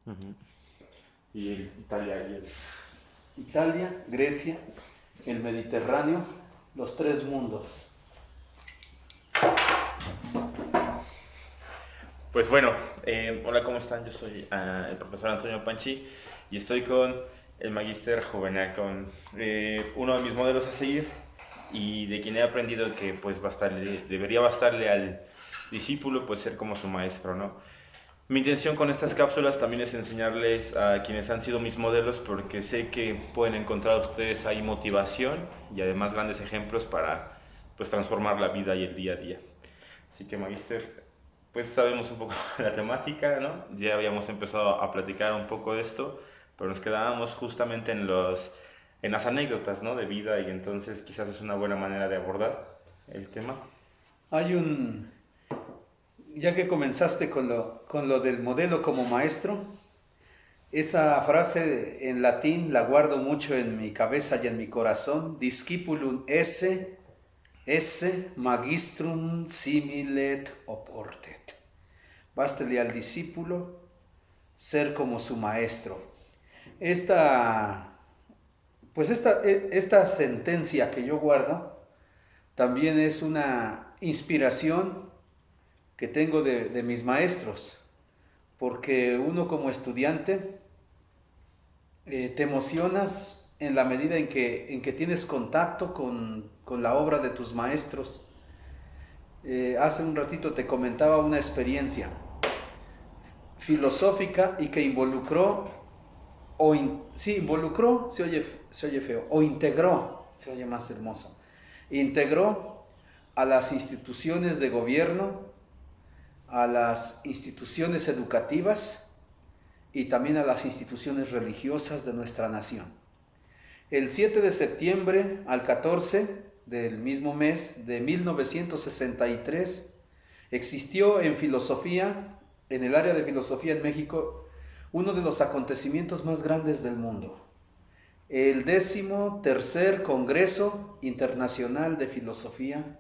Ujú. Y Italia, Grecia, el Mediterráneo, los tres mundos. Pues bueno, hola, ¿cómo están? Yo soy el profesor Antonio Panchi y estoy con el magíster Juvenal, con uno de mis modelos a seguir y de quien he aprendido que pues debería bastarle al discípulo pues ser como su maestro, ¿no? Mi intención con estas cápsulas también es enseñarles a quienes han sido mis modelos, porque sé que pueden encontrar ustedes ahí motivación y además grandes ejemplos para pues transformar la vida y el día a día. Así que, magíster, pues sabemos un poco la temática, ¿no? Ya habíamos empezado a platicar un poco de esto, pero nos quedábamos justamente en las anécdotas, ¿no? De vida, y entonces quizás es una buena manera de abordar el tema. Hay un, ya que comenzaste con lo del modelo como maestro, esa frase en latín la guardo mucho en mi cabeza y en mi corazón: discipulum esse magistrum similet oportet. Bástele al discípulo ser como su maestro. Esta, esta sentencia que yo guardo también es una inspiración que tengo de mis maestros, porque uno como estudiante te emocionas en la medida en que tienes contacto con la obra de tus maestros. Hace un ratito te comentaba una experiencia filosófica y que involucró, sí, involucró, se oye feo, o integró, se oye más hermoso, integró a las instituciones de gobierno, a las instituciones educativas y también a las instituciones religiosas de nuestra nación. El 7 de septiembre al 14 del mismo mes de 1963 existió en filosofía, en el área de filosofía en México, uno de los acontecimientos más grandes del mundo: el 13º Congreso Internacional de Filosofía,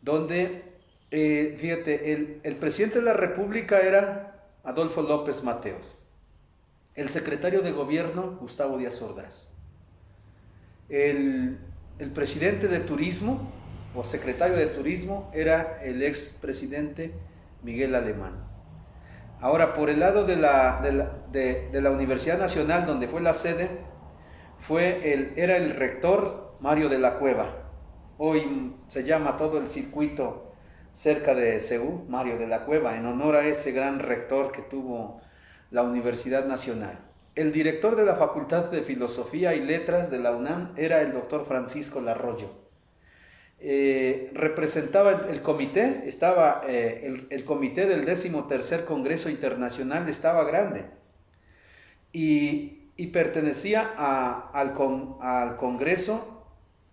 donde, fíjate, el presidente de la República era Adolfo López Mateos, el secretario de gobierno Gustavo Díaz Ordaz, el presidente de turismo o secretario de turismo era el expresidente Miguel Alemán. Ahora, por el lado de la Universidad Nacional, donde fue la sede, era el rector Mario de la Cueva. Hoy se llama todo el circuito cerca de Ceú Mario de la Cueva, en honor a ese gran rector que tuvo la Universidad Nacional. El director de la Facultad de Filosofía y Letras de la UNAM era el doctor Francisco Larroyo. Representaba el comité, estaba el comité del 13º Congreso Internacional, estaba grande, y pertenecía al Congreso,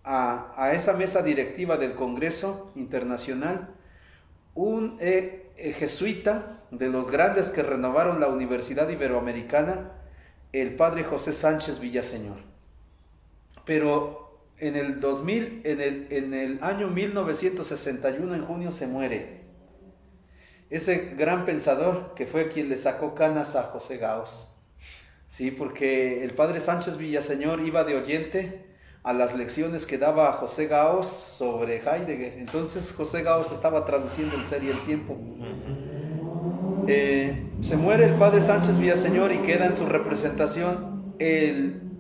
a esa mesa directiva del Congreso Internacional, un jesuita de los grandes que renovaron la Universidad Iberoamericana, el padre José Sánchez Villaseñor. Pero en el año 1961, en junio, se muere ese gran pensador que fue quien le sacó canas a José Gauss. Sí, porque el padre Sánchez Villaseñor iba de oyente a las lecciones que daba José Gauss sobre Heidegger. Entonces José Gauss estaba traduciendo El Ser y el Tiempo. Se muere el padre Sánchez Villaseñor y queda en su representación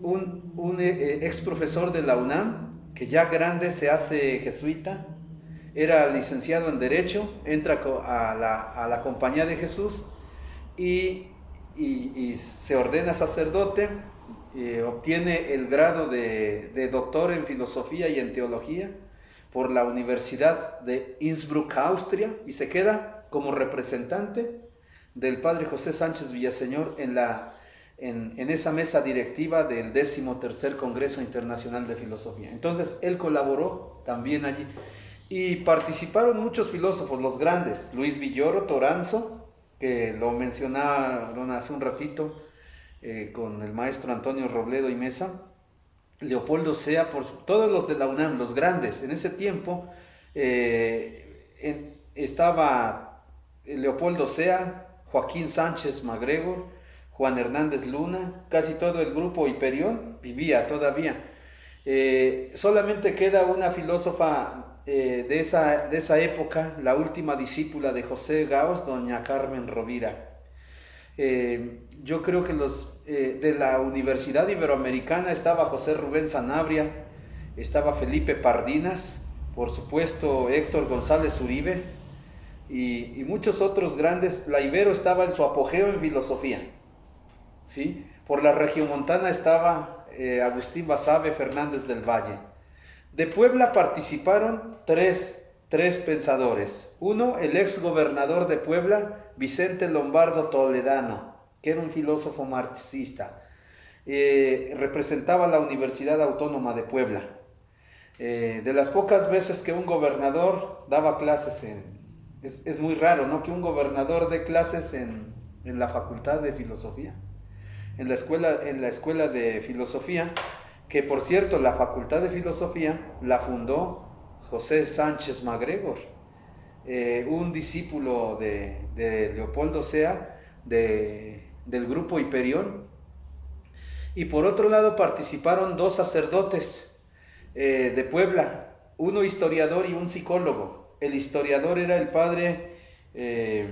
un ex profesor de la UNAM, que ya grande se hace jesuita, era licenciado en Derecho, entra a la Compañía de Jesús y se ordena sacerdote, obtiene el grado de doctor en filosofía y en teología por la Universidad de Innsbruck, Austria, y se queda como representante del padre José Sánchez Villaseñor en esa mesa directiva del 13º Congreso Internacional de Filosofía. Entonces él colaboró también allí y participaron muchos filósofos, los grandes: Luis Villoro Toranzo, que lo mencionaron hace un ratito, con el maestro Antonio Robledo y Mesa, Leopoldo Sea, todos los de la UNAM, los grandes. En ese tiempo estaba Leopoldo Sea, Joaquín Sánchez MacGregor, Juan Hernández Luna, casi todo el grupo Hiperión vivía todavía. Solamente queda una filósofa de esa época, la última discípula de José Gaos, doña Carmen Rovira. Yo creo que de la Universidad Iberoamericana estaba José Rubén Sanabria, estaba Felipe Pardinas, por supuesto Héctor González Uribe y muchos otros grandes. La Ibero estaba en su apogeo en filosofía, ¿sí? Por la Regiomontana estaba Agustín Basabe Fernández del Valle. De Puebla participaron tres pensadores. Uno, el ex gobernador de Puebla, Vicente Lombardo Toledano, que era un filósofo marxista. Representaba la Universidad Autónoma de Puebla. De las pocas veces que un gobernador daba clases es muy raro, ¿no? Que un gobernador dé clases en la Facultad de Filosofía, en la escuela de Filosofía, que por cierto la Facultad de Filosofía la fundó José Sánchez MacGregor, un discípulo de Leopoldo Sea, del grupo Hiperión. Y por otro lado participaron dos sacerdotes de Puebla, uno historiador y un psicólogo. El historiador era el padre, me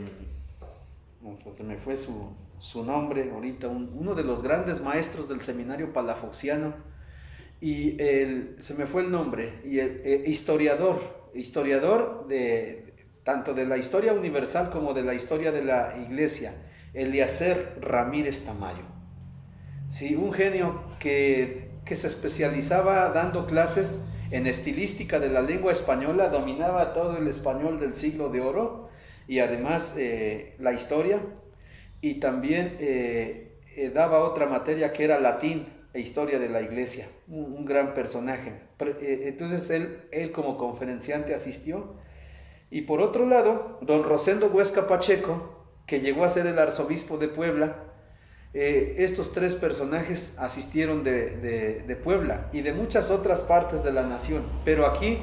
fue su nombre ahorita, uno de los grandes maestros del seminario palafoxiano, y se me fue el nombre, y el historiador tanto de la historia universal como de la historia de la iglesia, Eliezer Ramírez Tamayo. Sí, un genio que se especializaba dando clases en estilística de la lengua española, dominaba todo el español del siglo de oro y además la historia, y también daba otra materia que era latín e historia de la iglesia, un gran personaje. Entonces él como conferenciante asistió. Y por otro lado, don Rosendo Huesca Pacheco, que llegó a ser el arzobispo de Puebla. Estos tres personajes asistieron de Puebla y de muchas otras partes de la nación, pero aquí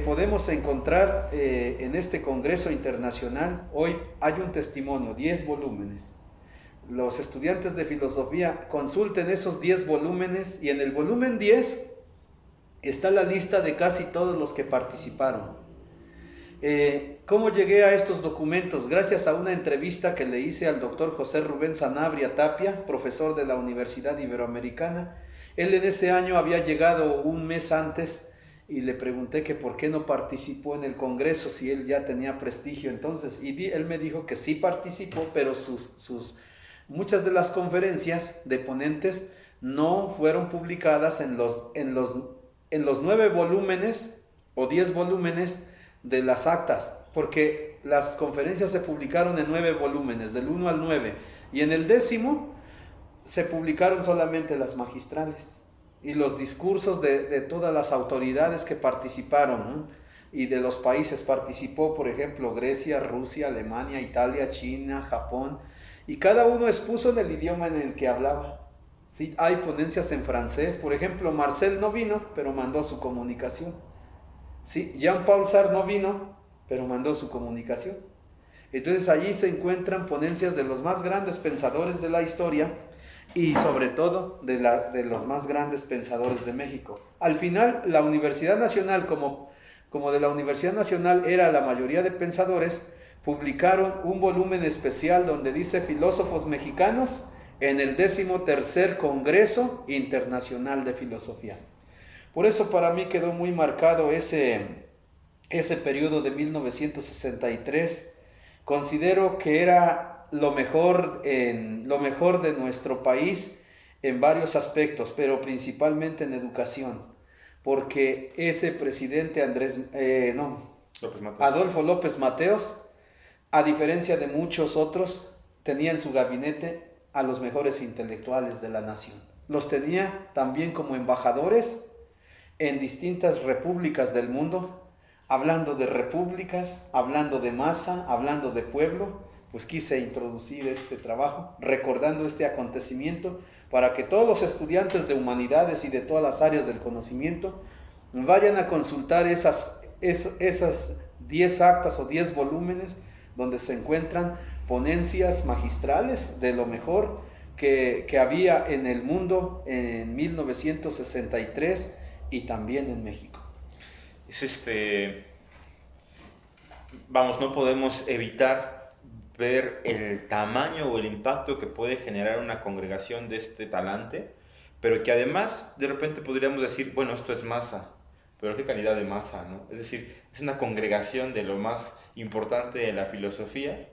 podemos encontrar en este Congreso Internacional, hoy hay un testimonio, 10 volúmenes. Los estudiantes de filosofía consulten esos 10 volúmenes y en el volumen 10 está la lista de casi todos los que participaron. ¿Cómo llegué a estos documentos? Gracias a una entrevista que le hice al doctor José Rubén Sanabria Tapia, profesor de la Universidad Iberoamericana. Él en ese año había llegado un mes antes y le pregunté que por qué no participó en el Congreso si él ya tenía prestigio entonces. Y él me dijo que sí participó, pero muchas de las conferencias de ponentes no fueron publicadas en los 9 volúmenes o 10 volúmenes de las actas, porque las conferencias se publicaron en 9 volúmenes, del 1 al 9, y en el 10º se publicaron solamente las magistrales y los discursos de todas las autoridades que participaron, ¿no? Y de los países participó, por ejemplo, Grecia, Rusia, Alemania, Italia, China, Japón, y cada uno expuso en el idioma en el que hablaba. ¿Sí? Hay ponencias en francés, por ejemplo, Marcel no vino, pero mandó su comunicación. ¿Sí? Jean-Paul Sartre no vino, pero mandó su comunicación. Entonces allí se encuentran ponencias de los más grandes pensadores de la historia y sobre todo de los más grandes pensadores de México. Al final, la Universidad Nacional, como de la Universidad Nacional era la mayoría de pensadores, publicaron un volumen especial donde dice filósofos mexicanos en el 13º Congreso Internacional de Filosofía. Por eso para mí quedó muy marcado ese periodo de 1963. Considero que era lo mejor de nuestro país en varios aspectos, pero principalmente en educación, porque ese presidente Adolfo López Mateos, a diferencia de muchos otros, tenía en su gabinete a los mejores intelectuales de la nación. Los tenía también como embajadores en distintas repúblicas del mundo, hablando de repúblicas, hablando de masa, hablando de pueblo. Pues quise introducir este trabajo, recordando este acontecimiento, para que todos los estudiantes de humanidades y de todas las áreas del conocimiento vayan a consultar esas 10 actas o 10 volúmenes donde se encuentran ponencias magistrales de lo mejor que había en el mundo en 1963 y también en México. Es vamos, no podemos evitar ver el tamaño o el impacto que puede generar una congregación de este talante, pero que además de repente podríamos decir, bueno, esto es masa, pero ¿qué calidad de masa, no? Es decir, es una congregación de lo más importante de la filosofía,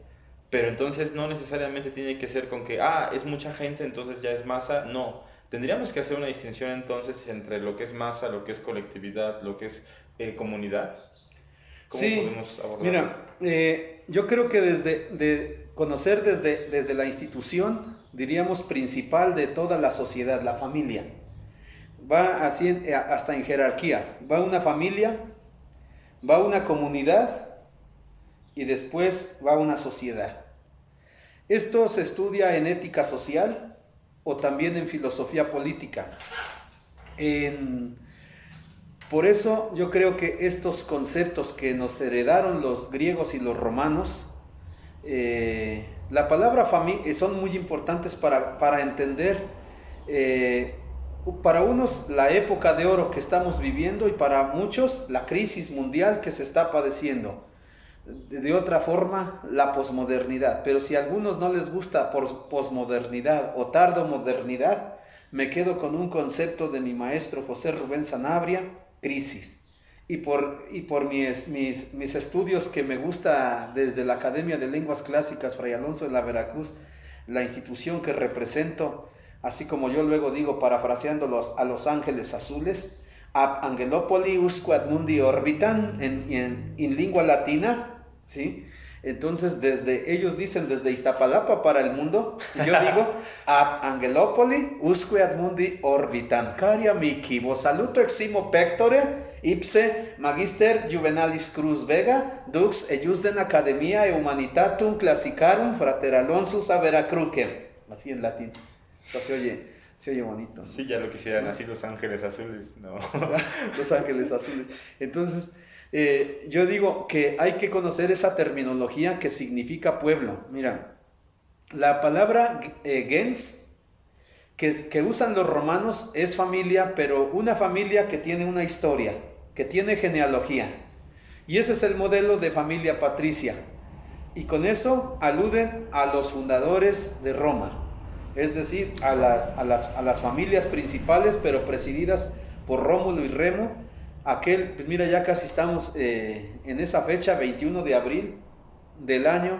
pero entonces no necesariamente tiene que ser con que, es mucha gente, entonces ya es masa. No, tendríamos que hacer una distinción entonces entre lo que es masa, lo que es colectividad, lo que es comunidad. ¿Cómo Sí, podemos abordarlo? mira, yo creo que conocer desde la institución, diríamos, principal de toda la sociedad, la familia. Va así hasta en jerarquía. Va una familia, va una comunidad y después va una sociedad. Esto se estudia en ética social o también en filosofía política. Por eso yo creo que estos conceptos que nos heredaron los griegos y los romanos, la palabra familia son muy importantes para entender, para unos la época de oro que estamos viviendo y para muchos la crisis mundial que se está padeciendo. De otra forma, la posmodernidad. Pero si a algunos no les gusta posmodernidad o tardomodernidad, me quedo con un concepto de mi maestro José Rubén Sanabria, crisis. Y por mis estudios que me gusta desde la Academia de Lenguas Clásicas Fray Alonso de la Veracruz, la institución que represento, así como yo luego digo, parafraseándolos a los ángeles azules, ab angelopoli usque ad mundi orbitan, en lengua latina, ¿sí? Entonces, ellos dicen desde Iztapalapa para el mundo, y yo digo, ab angelopoli usque ad mundi orbitan. Caria mihi, vos saluto eximo pectore, ipse magister Juvenalis Cruz Vega, dux ejusden academia humanitatum classicarum frater Alonsus a Veracrucem. Así en latín. O sea, se oye bonito, ¿no? Sí, ya lo quisieran así los ángeles azules, no. Los ángeles azules. Entonces, yo digo que hay que conocer esa terminología que significa pueblo. Mira, la palabra gens, que usan los romanos, es familia, pero una familia que tiene una historia, que tiene genealogía. Y ese es el modelo de familia patricia. Y con eso aluden a los fundadores de Roma. Es decir, a las familias principales, pero presididas por Rómulo y Remo. Pues mira, ya casi estamos en esa fecha, 21 de abril del año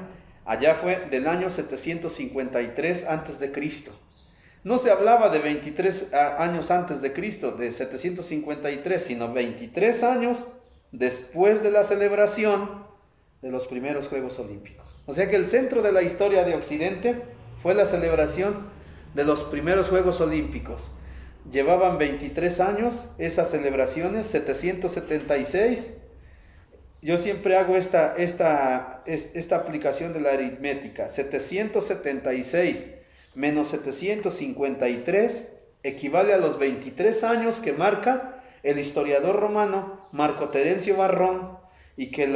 753 antes de Cristo. No se hablaba de 23 años antes de Cristo, de 753, sino 23 años después de la celebración de los primeros Juegos Olímpicos. O sea que el centro de la historia de Occidente fue la celebración de los primeros Juegos Olímpicos. Llevaban 23 años esas celebraciones, 776. Yo siempre hago esta aplicación de la aritmética. 776 menos 753 equivale a los 23 años que marca el historiador romano Marco Terencio Varrón, y que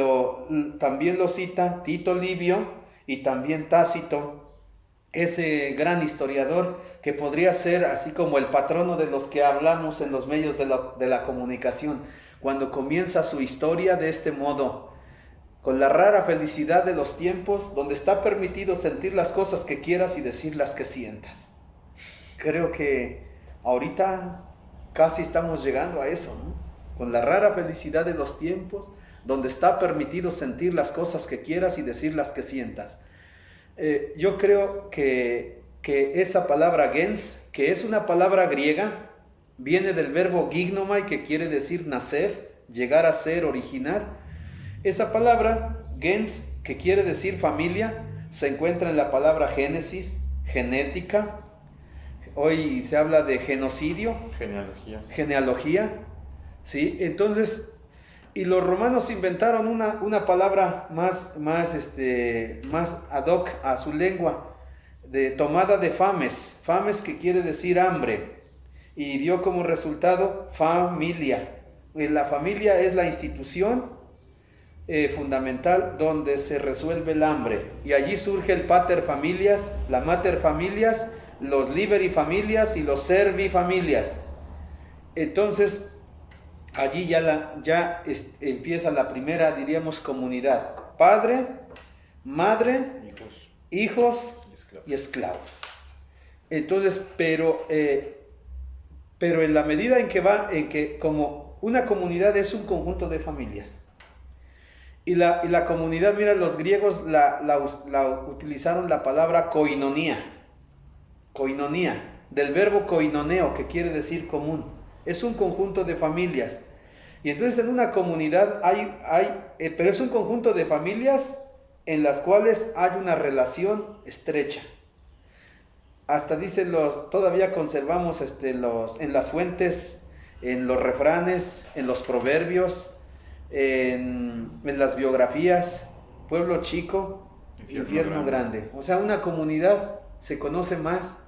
también lo cita Tito Livio y también Tácito, ese gran historiador que podría ser así como el patrono de los que hablamos en los medios de la comunicación, cuando comienza su historia de este modo: con la rara felicidad de los tiempos, donde está permitido sentir las cosas que quieras y decir las que sientas. Creo que ahorita casi estamos llegando a eso, ¿no? Con la rara felicidad de los tiempos, donde está permitido sentir las cosas que quieras y decir las que sientas. Yo creo que esa palabra gens, que es una palabra griega, viene del verbo gignomai, que quiere decir nacer, llegar a ser, originar. Esa palabra gens, que quiere decir familia, se encuentra en la palabra génesis, genética. Hoy se habla de genocidio, genealogía, ¿sí? Entonces, y los romanos inventaron una palabra más ad hoc a su lengua, tomada de fames, que quiere decir hambre, y dio como resultado familia. La familia es la institución fundamental donde se resuelve el hambre, y allí surge el pater familias, la mater familias, los liberi familias y los servi familias. Entonces, allí empieza la primera, diríamos, comunidad. Padre, madre, hijos y esclavos. Entonces, pero en la medida en que como una comunidad es un conjunto de familias. Y la comunidad, mira, los griegos utilizaron la palabra koinonía, del verbo koinoneo, que quiere decir común. Es un conjunto de familias. Y entonces en una comunidad pero es un conjunto de familias en las cuales hay una relación estrecha. Hasta dicen todavía conservamos en las fuentes, en los refranes, en los proverbios, en las biografías, pueblo chico, infierno grande. O sea, una comunidad se conoce más,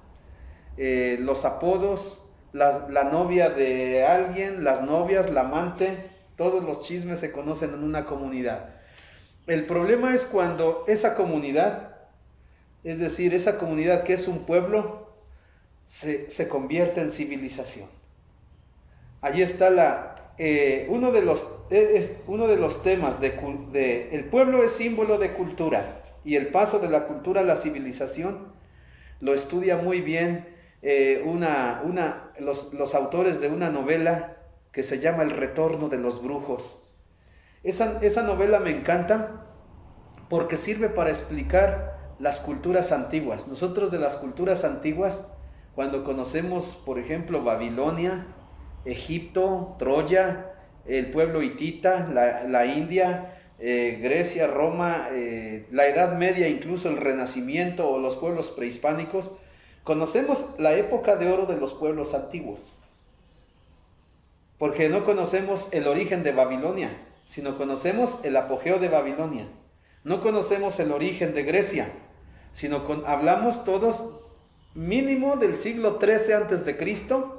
los apodos, la novia de alguien, las novias, la amante, todos los chismes se conocen en una comunidad. El problema es cuando esa comunidad, es decir, esa comunidad que es un pueblo, se convierte en civilización. Allí está uno de los temas el pueblo es símbolo de cultura, y el paso de la cultura a la civilización lo estudia muy bien los autores de una novela que se llama El retorno de los brujos. Esa novela me encanta porque sirve para explicar las culturas antiguas. Nosotros de las culturas antiguas, cuando conocemos, por ejemplo, Babilonia, Egipto, Troya, el pueblo hitita, la India, Grecia, Roma, la Edad Media, incluso el Renacimiento o los pueblos prehispánicos, conocemos la época de oro de los pueblos antiguos, porque no conocemos el origen de Babilonia, sino conocemos el apogeo de Babilonia. No conocemos el origen de Grecia, sino hablamos todos mínimo del siglo XIII antes de Cristo,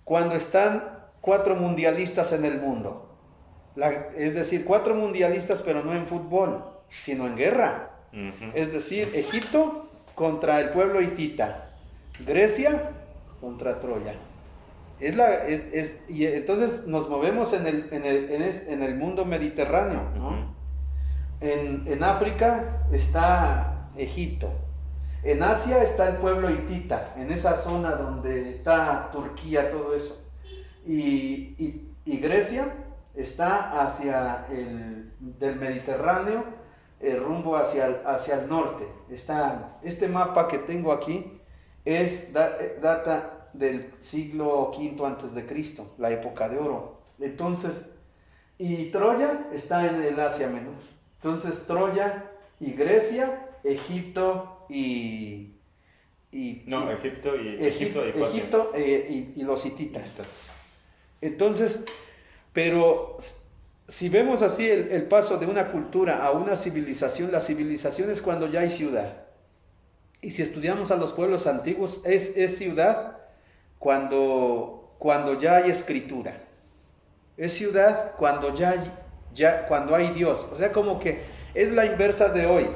cuando están 4 mundialistas en el mundo. Es decir, 4 mundialistas, pero no en fútbol, sino en guerra. Uh-huh. Es decir, Egipto contra el pueblo hitita, Grecia contra Troya. Y entonces nos movemos en el mundo mediterráneo, ¿no? Uh-huh. En África está Egipto, en Asia está el pueblo hitita, en esa zona donde está Turquía, todo eso, y Grecia está hacia del Mediterráneo, rumbo hacia el norte. Este mapa que tengo aquí data del siglo V antes de Cristo, la época de oro. Entonces, y Troya está en el Asia Menor. Entonces, Troya y Grecia, Egipto y los hititas. Entonces, pero si vemos así el paso de una cultura a una civilización, la civilización es cuando ya hay ciudad. Y si estudiamos a los pueblos antiguos, es ciudad cuando ya hay escritura. Es ciudad cuando cuando hay Dios. O sea, como que es la inversa de hoy.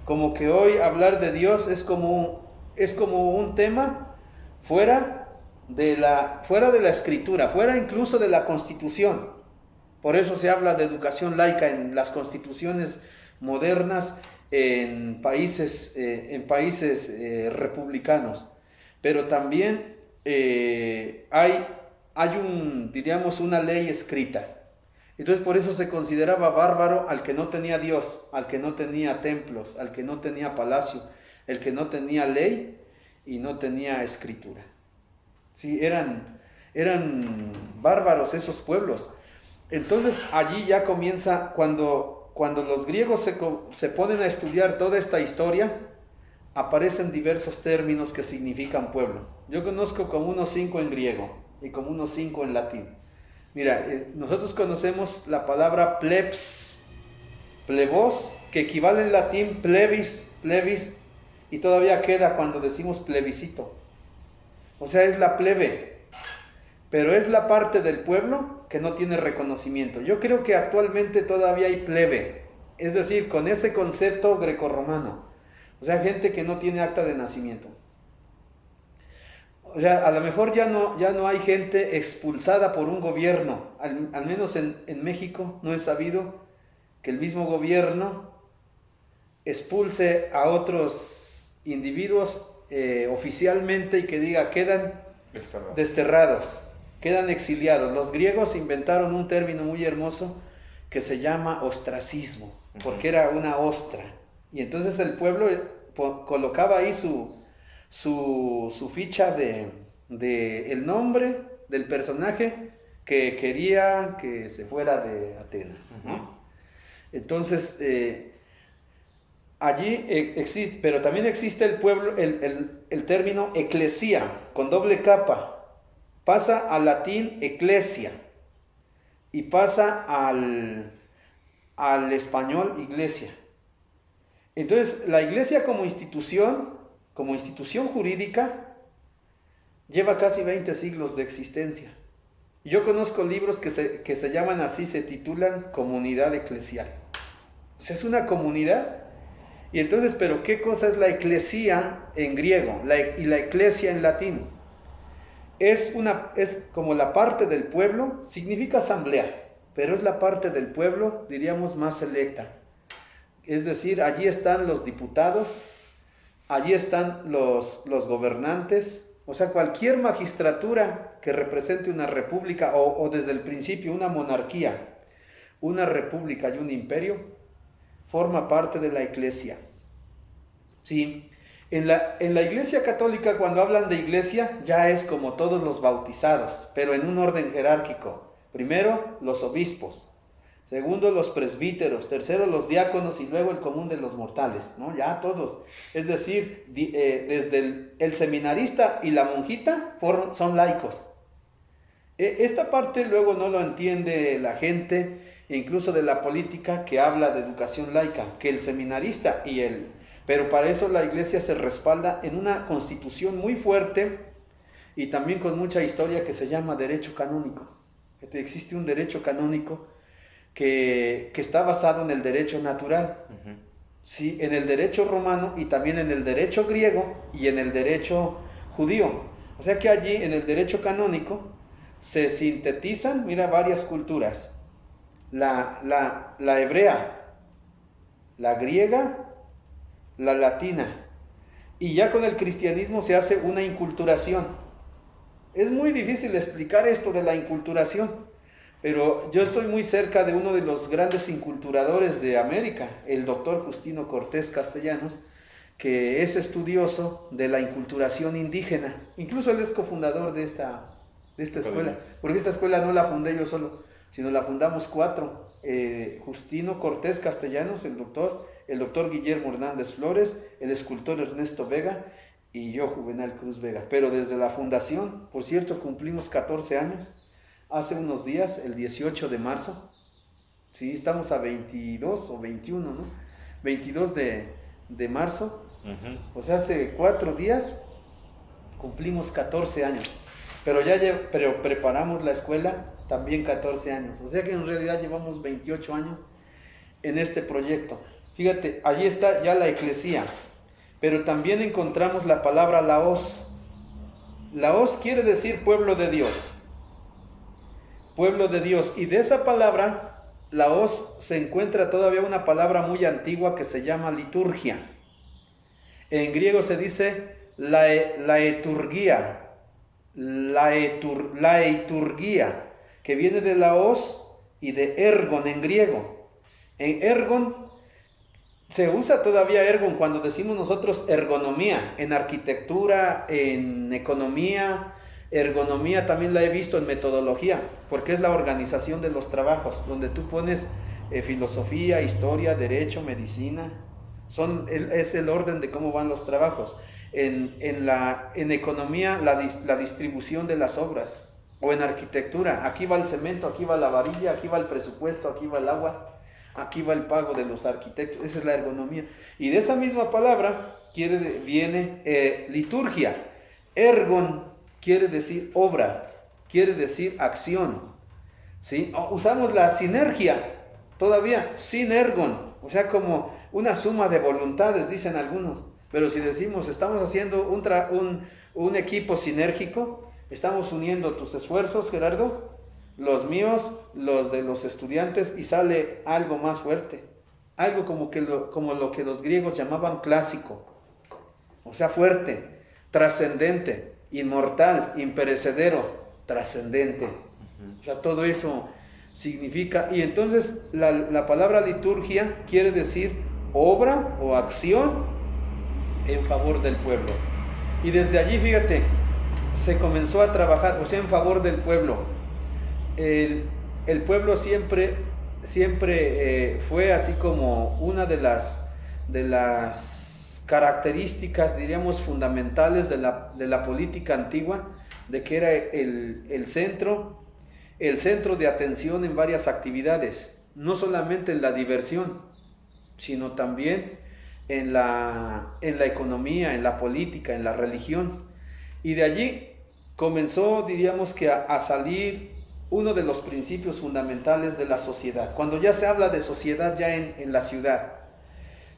Como que hoy hablar de Dios es como un tema fuera de la escritura, fuera incluso de la Constitución. Por eso se habla de educación laica en las constituciones modernas en países republicanos. Pero también hay diríamos, una ley escrita. Entonces por eso se consideraba bárbaro al que no tenía Dios, al que no tenía templos, al que no tenía palacio, el que no tenía ley y no tenía escritura. Sí, eran bárbaros esos pueblos. Entonces allí ya comienza, cuando los griegos se ponen a estudiar toda esta historia, aparecen diversos términos que significan pueblo. Yo conozco como unos 5 en griego y como unos 5 en latín. Mira, nosotros conocemos la palabra plebs, plebos, que equivale en latín plebis, y todavía queda cuando decimos plebiscito. O sea, es la plebe, pero es la parte del pueblo que no tiene reconocimiento. Yo creo que actualmente todavía hay plebe, es decir, con ese concepto grecorromano. O sea, gente que no tiene acta de nacimiento. O sea, a lo mejor ya no hay gente expulsada por un gobierno. Al menos en México no he sabido que el mismo gobierno expulse a otros individuos oficialmente y que diga quedan desterrados, quedan exiliados. Los griegos inventaron un término muy hermoso que se llama ostracismo, porque era una ostra. Y entonces el pueblo colocaba ahí su ficha de el nombre del personaje que quería que se fuera de Atenas, ¿no? Entonces, allí existe, pero también existe el pueblo, el término eclesia, con doble capa, pasa al latín ecclesia y pasa al español iglesia. Entonces, la iglesia como institución jurídica, lleva casi 20 siglos de existencia. Yo conozco libros que se llaman así, se titulan Comunidad Eclesial. O sea, es una comunidad. Y entonces, ¿pero qué cosa es la eclesia en griego y la eclesia en latín? Es como la parte del pueblo, significa asamblea, pero es la parte del pueblo, diríamos, más selecta. Es decir, allí están los diputados, allí están los gobernantes, o sea, cualquier magistratura que represente una república o desde el principio una monarquía, una república y un imperio, forma parte de la iglesia. Sí, en la iglesia católica, cuando hablan de iglesia, ya es como todos los bautizados, pero en un orden jerárquico. Primero, los obispos. Segundo, los presbíteros. Tercero, los diáconos y luego el común de los mortales, ¿no? Ya todos. Es decir, desde el seminarista y la monjita son laicos. Esta parte luego no lo entiende la gente, incluso de la política, que habla de educación laica, que el seminarista pero para eso la iglesia se respalda en una constitución muy fuerte y también con mucha historia que se llama derecho canónico. Existe un derecho canónico que está basado en el derecho natural, sí, en el derecho romano y también en el derecho griego y en el derecho judío. O sea que allí en el derecho canónico se sintetizan, mira, varias culturas. La hebrea, la griega, la latina. Y ya con el cristianismo se hace una inculturación. Es muy difícil explicar esto de la inculturación, pero yo estoy muy cerca de uno de los grandes inculturadores de América, el doctor Justino Cortés Castellanos, que es estudioso de la inculturación indígena. Incluso él es cofundador de esta escuela, porque esta escuela no la fundé yo solo, sino la fundamos 4. Justino Cortés Castellanos, el doctor Guillermo Hernández Flores, el escultor Ernesto Vega y yo, Juvenal Cruz Vega. Pero desde la fundación, por cierto, cumplimos 14 años. Hace unos días, el 18 de marzo, sí, estamos a 22 o 21, ¿no? 22 de marzo, o sea, hace 4 días cumplimos 14 años, pero preparamos la escuela también 14 años, o sea que en realidad llevamos 28 años en este proyecto. Fíjate, allí está ya la eclesía, pero también encontramos la palabra laos. Laos quiere decir pueblo de Dios. Pueblo de Dios. Y de esa palabra, laos, se encuentra todavía una palabra muy antigua que se llama liturgia. En griego se dice laeturgia, que viene de laos y de ergon en griego. En ergon se usa todavía ergon cuando decimos nosotros ergonomía, en arquitectura, en economía. Ergonomía también la he visto en metodología, porque es la organización de los trabajos, donde tú pones filosofía, historia, derecho, medicina. Es el orden de cómo van los trabajos. En economía, la distribución de las obras. O en arquitectura, aquí va el cemento, aquí va la varilla, aquí va el presupuesto, aquí va el agua, aquí va el pago de los arquitectos. Esa es la ergonomía. Y de esa misma palabra viene liturgia. Ergon quiere decir obra, quiere decir acción, ¿sí? Usamos la sinergia todavía, sinergon, o sea, como una suma de voluntades, dicen algunos. Pero si decimos, estamos haciendo un equipo sinérgico. Estamos uniendo tus esfuerzos, Gerardo, los míos, los de los estudiantes, y sale algo más fuerte. Algo como lo que los griegos llamaban clásico. O sea, fuerte, trascendente, inmortal, imperecedero, trascendente. O sea, todo eso significa. Y entonces la palabra liturgia quiere decir obra o acción en favor del pueblo. Y desde allí, fíjate, se comenzó a trabajar, o sea, en favor del pueblo. El pueblo siempre fue así como una de las características, diríamos, fundamentales de la política antigua, de que era el centro de atención en varias actividades, no solamente en la diversión, sino también en la economía, en la política, en la religión. Y de allí comenzó, diríamos que a salir uno de los principios fundamentales de la sociedad. Cuando ya se habla de sociedad ya en la ciudad,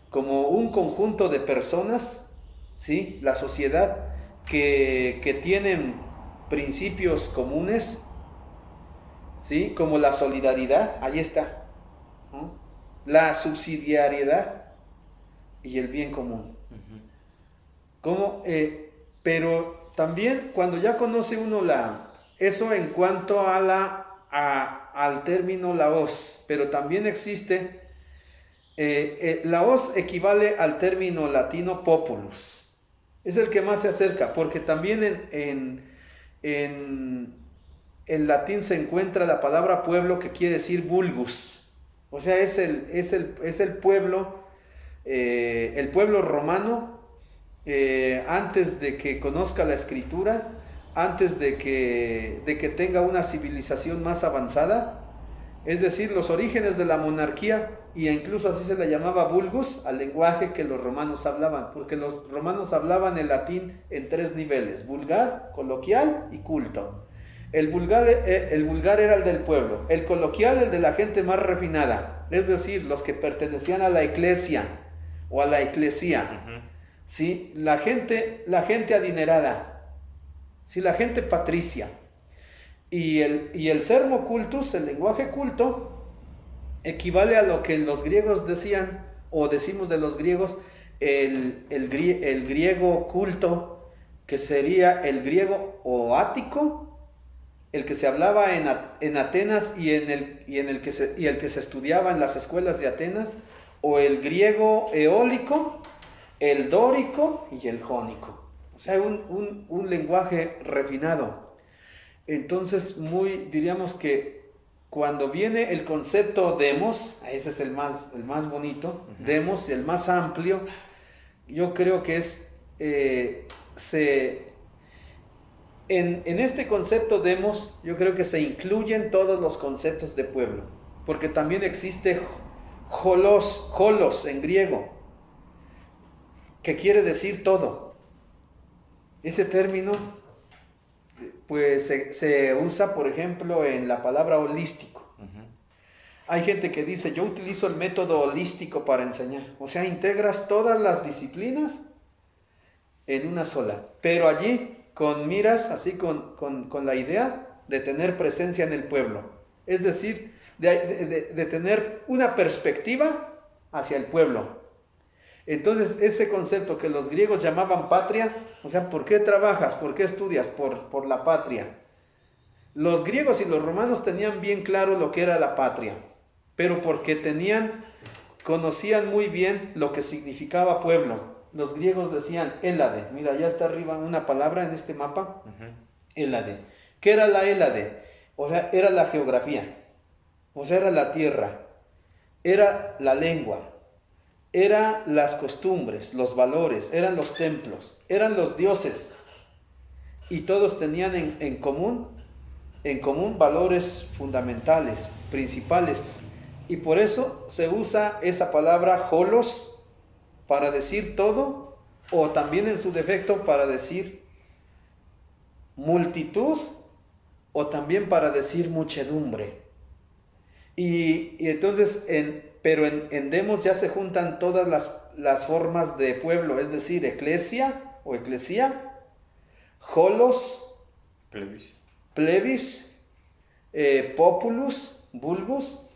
como un conjunto de personas, ¿sí? La sociedad que tienen principios comunes, ¿sí? Como la solidaridad, ahí está, ¿no? La subsidiariedad y el bien común. Pero también cuando ya conoce uno eso en cuanto al término laos, pero también existe, laos equivale al término latino populus, es el que más se acerca, porque también en latín se encuentra la palabra pueblo, que quiere decir vulgus, o sea, es el pueblo, el pueblo romano, antes de que conozca la escritura, antes de que tenga una civilización más avanzada, es decir, los orígenes de la monarquía, y incluso así se le llamaba vulgus al lenguaje que los romanos hablaban, porque los romanos hablaban el latín en 3 niveles: vulgar, coloquial y culto. El vulgar era el del pueblo, el coloquial el de la gente más refinada, es decir, los que pertenecían a la eclesia o a la eclesía, ¿sí? La gente adinerada, ¿sí? La gente patricia. Y el sermo cultus, el lenguaje culto, equivale a lo que los griegos decían, o decimos de los griegos, el griego culto, que sería el griego o ático, el que se hablaba en Atenas y el que se estudiaba en las escuelas de Atenas, o el griego eólico, el dórico y el jónico. O sea, un lenguaje refinado. Entonces, diríamos que cuando viene el concepto demos, ese es el más bonito, demos, el más amplio, yo creo que es, en este concepto demos, yo creo que se incluyen todos los conceptos de pueblo, porque también existe holos en griego, que quiere decir todo. Ese término pues se usa, por ejemplo, en la palabra holístico. Hay gente que dice, yo utilizo el método holístico para enseñar. O sea, integras todas las disciplinas en una sola. Pero allí con miras, así con la idea de tener presencia en el pueblo. Es decir, de tener una perspectiva hacia el pueblo. Entonces, ese concepto que los griegos llamaban patria, o sea, ¿por qué trabajas? ¿Por qué estudias? Por la patria. Los griegos y los romanos tenían bien claro lo que era la patria, pero porque conocían muy bien lo que significaba pueblo. Los griegos decían Hélade. Mira, ya está arriba una palabra en este mapa. Hélade. ¿Qué era la Hélade? O sea, era la geografía. O sea, era la tierra. Era la lengua. Eran las costumbres, los valores, eran los templos, eran los dioses. Y todos tenían en común valores fundamentales, principales. Y por eso se usa esa palabra holos para decir todo, o también en su defecto para decir multitud, o también para decir muchedumbre. Y entonces, pero en demos ya se juntan todas las formas de pueblo, es decir, eclesia o eclesia, holos, Plebis. plebis, populus, vulgus.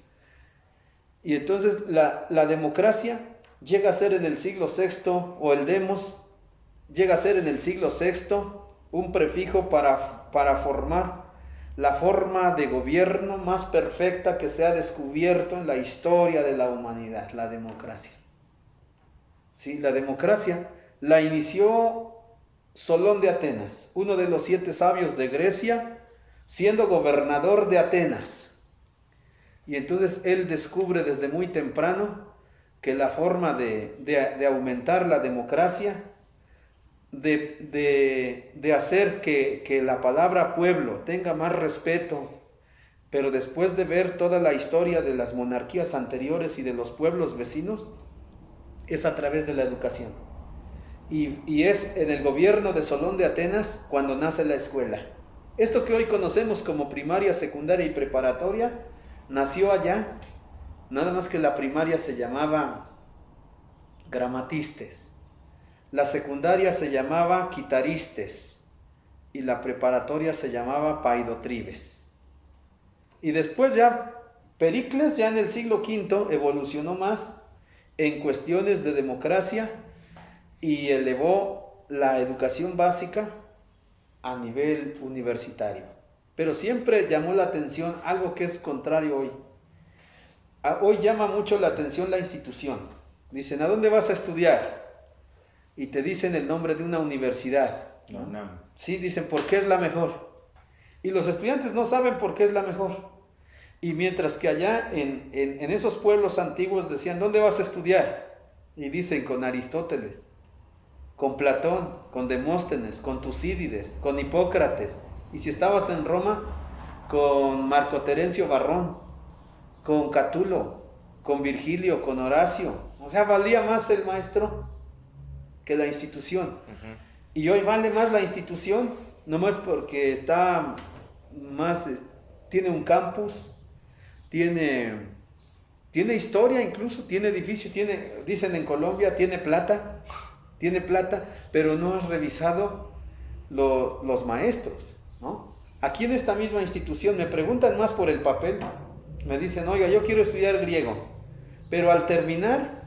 Y entonces la democracia llega a ser en el siglo VI, o el demos, llega a ser en el siglo VI un prefijo para formar la forma de gobierno más perfecta que se ha descubierto en la historia de la humanidad, la democracia. Sí, la democracia la inició Solón de Atenas, uno de los 7 sabios de Grecia, siendo gobernador de Atenas. Y entonces él descubre desde muy temprano que la forma de aumentar la democracia, de hacer que la palabra pueblo tenga más respeto, pero después de ver toda la historia de las monarquías anteriores y de los pueblos vecinos, es a través de la educación. Y es en el gobierno de Solón de Atenas cuando nace la escuela. Esto que hoy conocemos como primaria, secundaria y preparatoria, nació allá, nada más que la primaria se llamaba gramatistes, la secundaria se llamaba quitaristes y la preparatoria se llamaba paidotribes. Y después ya Pericles, ya en el siglo V, evolucionó más en cuestiones de democracia y elevó la educación básica a nivel universitario. Pero siempre llamó la atención algo que es contrario hoy. Hoy llama mucho la atención la institución. Dicen, ¿a dónde vas a estudiar? Y te dicen el nombre de una universidad, ¿no? La UNAM. Sí, dicen, ¿por qué es la mejor? Y los estudiantes no saben por qué es la mejor. Y mientras que allá en esos pueblos antiguos decían, ¿dónde vas a estudiar? Y dicen, con Aristóteles, con Platón, con Demóstenes, con Tucídides, con Hipócrates. Y si estabas en Roma, con Marco Terencio Varrón, con Catulo, con Virgilio, con Horacio. O sea, valía más el maestro que la institución. Ujú. Y hoy vale más la institución, nomás porque está más, tiene un campus, tiene historia incluso, tiene edificios, dicen en Colombia, tiene plata, pero no has revisado los maestros, ¿no? Aquí en esta misma institución me preguntan más por el papel, me dicen, oiga, yo quiero estudiar griego, pero al terminar,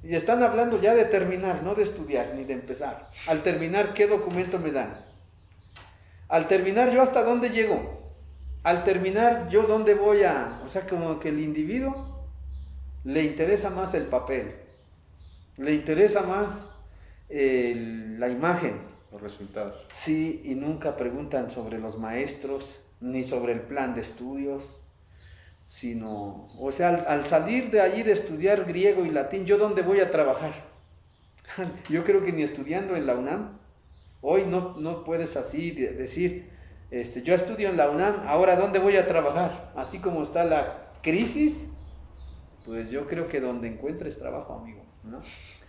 y están hablando ya de terminar, no de estudiar ni de empezar, al terminar, ¿qué documento me dan? Al terminar, ¿yo hasta dónde llego? Al terminar, ¿yo dónde voy a...? O sea, como que el individuo le interesa más el papel, le interesa más la imagen. Los resultados. Sí, y nunca preguntan sobre los maestros, ni sobre el plan de estudios, sino, o sea, al salir de allí de estudiar griego y latín, ¿yo dónde voy a trabajar? Yo creo que ni estudiando en la UNAM, hoy no puedes así decir, yo estudio en la UNAM, ahora ¿dónde voy a trabajar? Así como está la crisis, pues yo creo que donde encuentres trabajo, amigo, ¿no?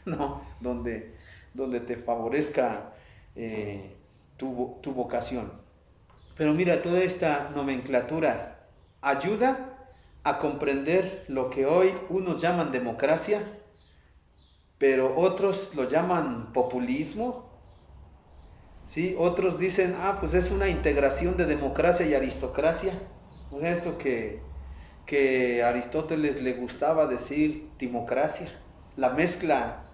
No, donde te favorezca tu vocación. Pero mira, toda esta nomenclatura ayuda a comprender lo que hoy unos llaman democracia, pero otros lo llaman populismo, ¿sí? Otros dicen, pues es una integración de democracia y aristocracia. O sea, esto que a Aristóteles le gustaba decir timocracia, la mezcla